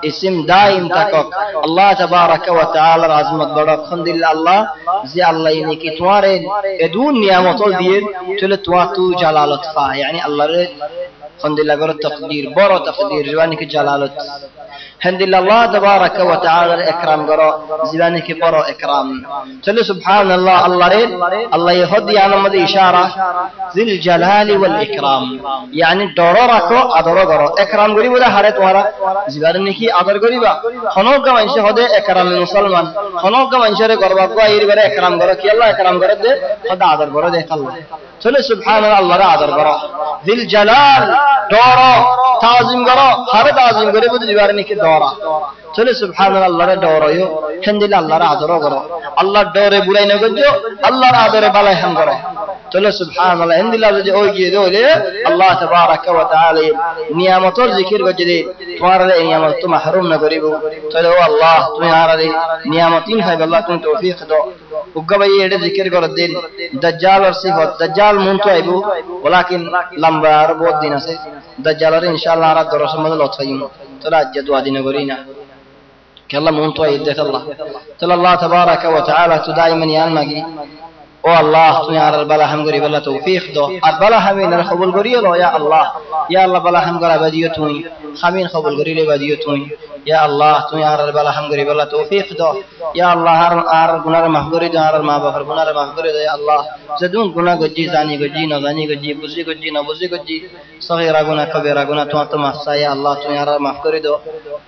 اسم دائم تکک اللہ تبارک و تعالی عظمت بڑک خند اللہ زی اللہ یعنی کہ تمہارے ادون نعمتوں دیر تل تو جلالت فا یعنی اللہ رے خند اللہ برو تقدیر برو تقدیر جوانی کی جلالت ہند اللہ تبارک و تعالی اکرام کرو زبانی کی برو اکرام چلو سبحان اللہ اللہ رے اللہ یہ خود یعنی مد اشارہ ذی الجلال والاکرام یعنی ڈورو رکھو ادرو کرو اکرام گری بودا ہرے تمہارا زبانی کی ادر گری با خنوک کا منشہ خود اکرام مسلمان خنوک کا منشہ رے کروا کو ایر برے اکرام کرو کہ اللہ اکرام کرو دے خدا ادر کرو دے اللہ چلو سبحان اللہ را ادر کرو ذی الجلال ڈورو تعظیم کرو ہر تعظیم گری بودا زبانی کی دورا چلے سبحان اللہ رہ ڈورو یو ہندل اللہ رہ آدھرو کرو اللہ ڈورے بلائی نگو جو اللہ رہ آدھرے بلائی ہم کرو چلے سبحان اللہ ہندل اللہ جو اوگی دو لے اللہ تبارک و تعالی نعمت اور ذکر کو جدے تمہارا لے نعمت تو محروم نہ کریبو چلے او اللہ تمہارا لے نعمتین ہے اللہ تم توفیق دو اگبائی ایڈے ذکر کو ردین دجال اور صفت دجال مونتو ایبو ولیکن لمبا ربوت دینا سے دجال اور انشاءاللہ رات درس مدل اتفایم چلا جدو آدین گورینا کہ اللہ مونتو ایدت اللہ چلا اللہ تبارک و تعالی تو دائما یان مگی او اللہ تو یار البلا ہم گری بلا توفیق دو البلا ہمیں قبول گری لو یا اللہ بلا ہم گرا بدیت ہوئی خامین قبول گری لے بدیت ہوئی ইয়া আল্লাহ তুমি আর বালা হাম করি বলা তৌফিক দাও ইয়া আল্লাহ আর গুনাহ মাফ করে দাও আর মা বাবার গুনাহ মাফ করে দাও ইয়া আল্লাহ যদুন গুনাহ গজি জানি গজি না জানি গজি বুঝি গজি না বুঝি গজি সগীরা গুনাহ কবিরা গুনাহ তো মাফ চাই ইয়া আল্লাহ তুমি আর মাফ করে দাও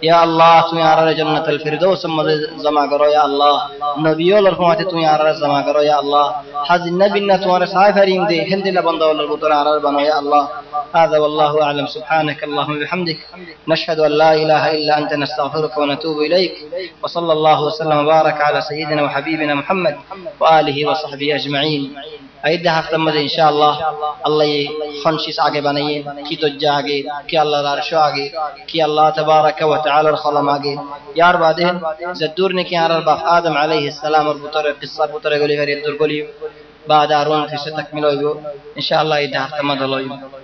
ইয়া আল্লাহ তুমি আর জান্নাতুল ফিরদৌস মধ্যে জমা করো ইয়া আল্লাহ নবীওর রহমতে তুমি আর জমা করো ইয়া আল্লাহ হাজির নবীনা তোমার সাহাবারিন দে হিন্দিলা বান্দাওয়ালার ভিতর আর বানাও ইয়া আল্লাহ هذا والله أعلم سبحانك اللهم وبحمدك نشهد أن لا إله إلا أنت نستغفرك ونتوب إليك وصلى الله وسلم وبارك على سيدنا وحبيبنا محمد وآله وصحبه أجمعين أيدها هفته مده إن شاء الله الله خنشيس آگے بنائیے کی تجا آگے کی اللہ العرش آگے کی اللہ تبارک و تعالی الخلم آگے یار بعدين زدور نے کی عرب آدم علیہ السلام اور بطر قصہ بطر گلی غیر دور گلی بعد ارون سے تکمیل ہوگا ان شاء الله أيدها هفته مده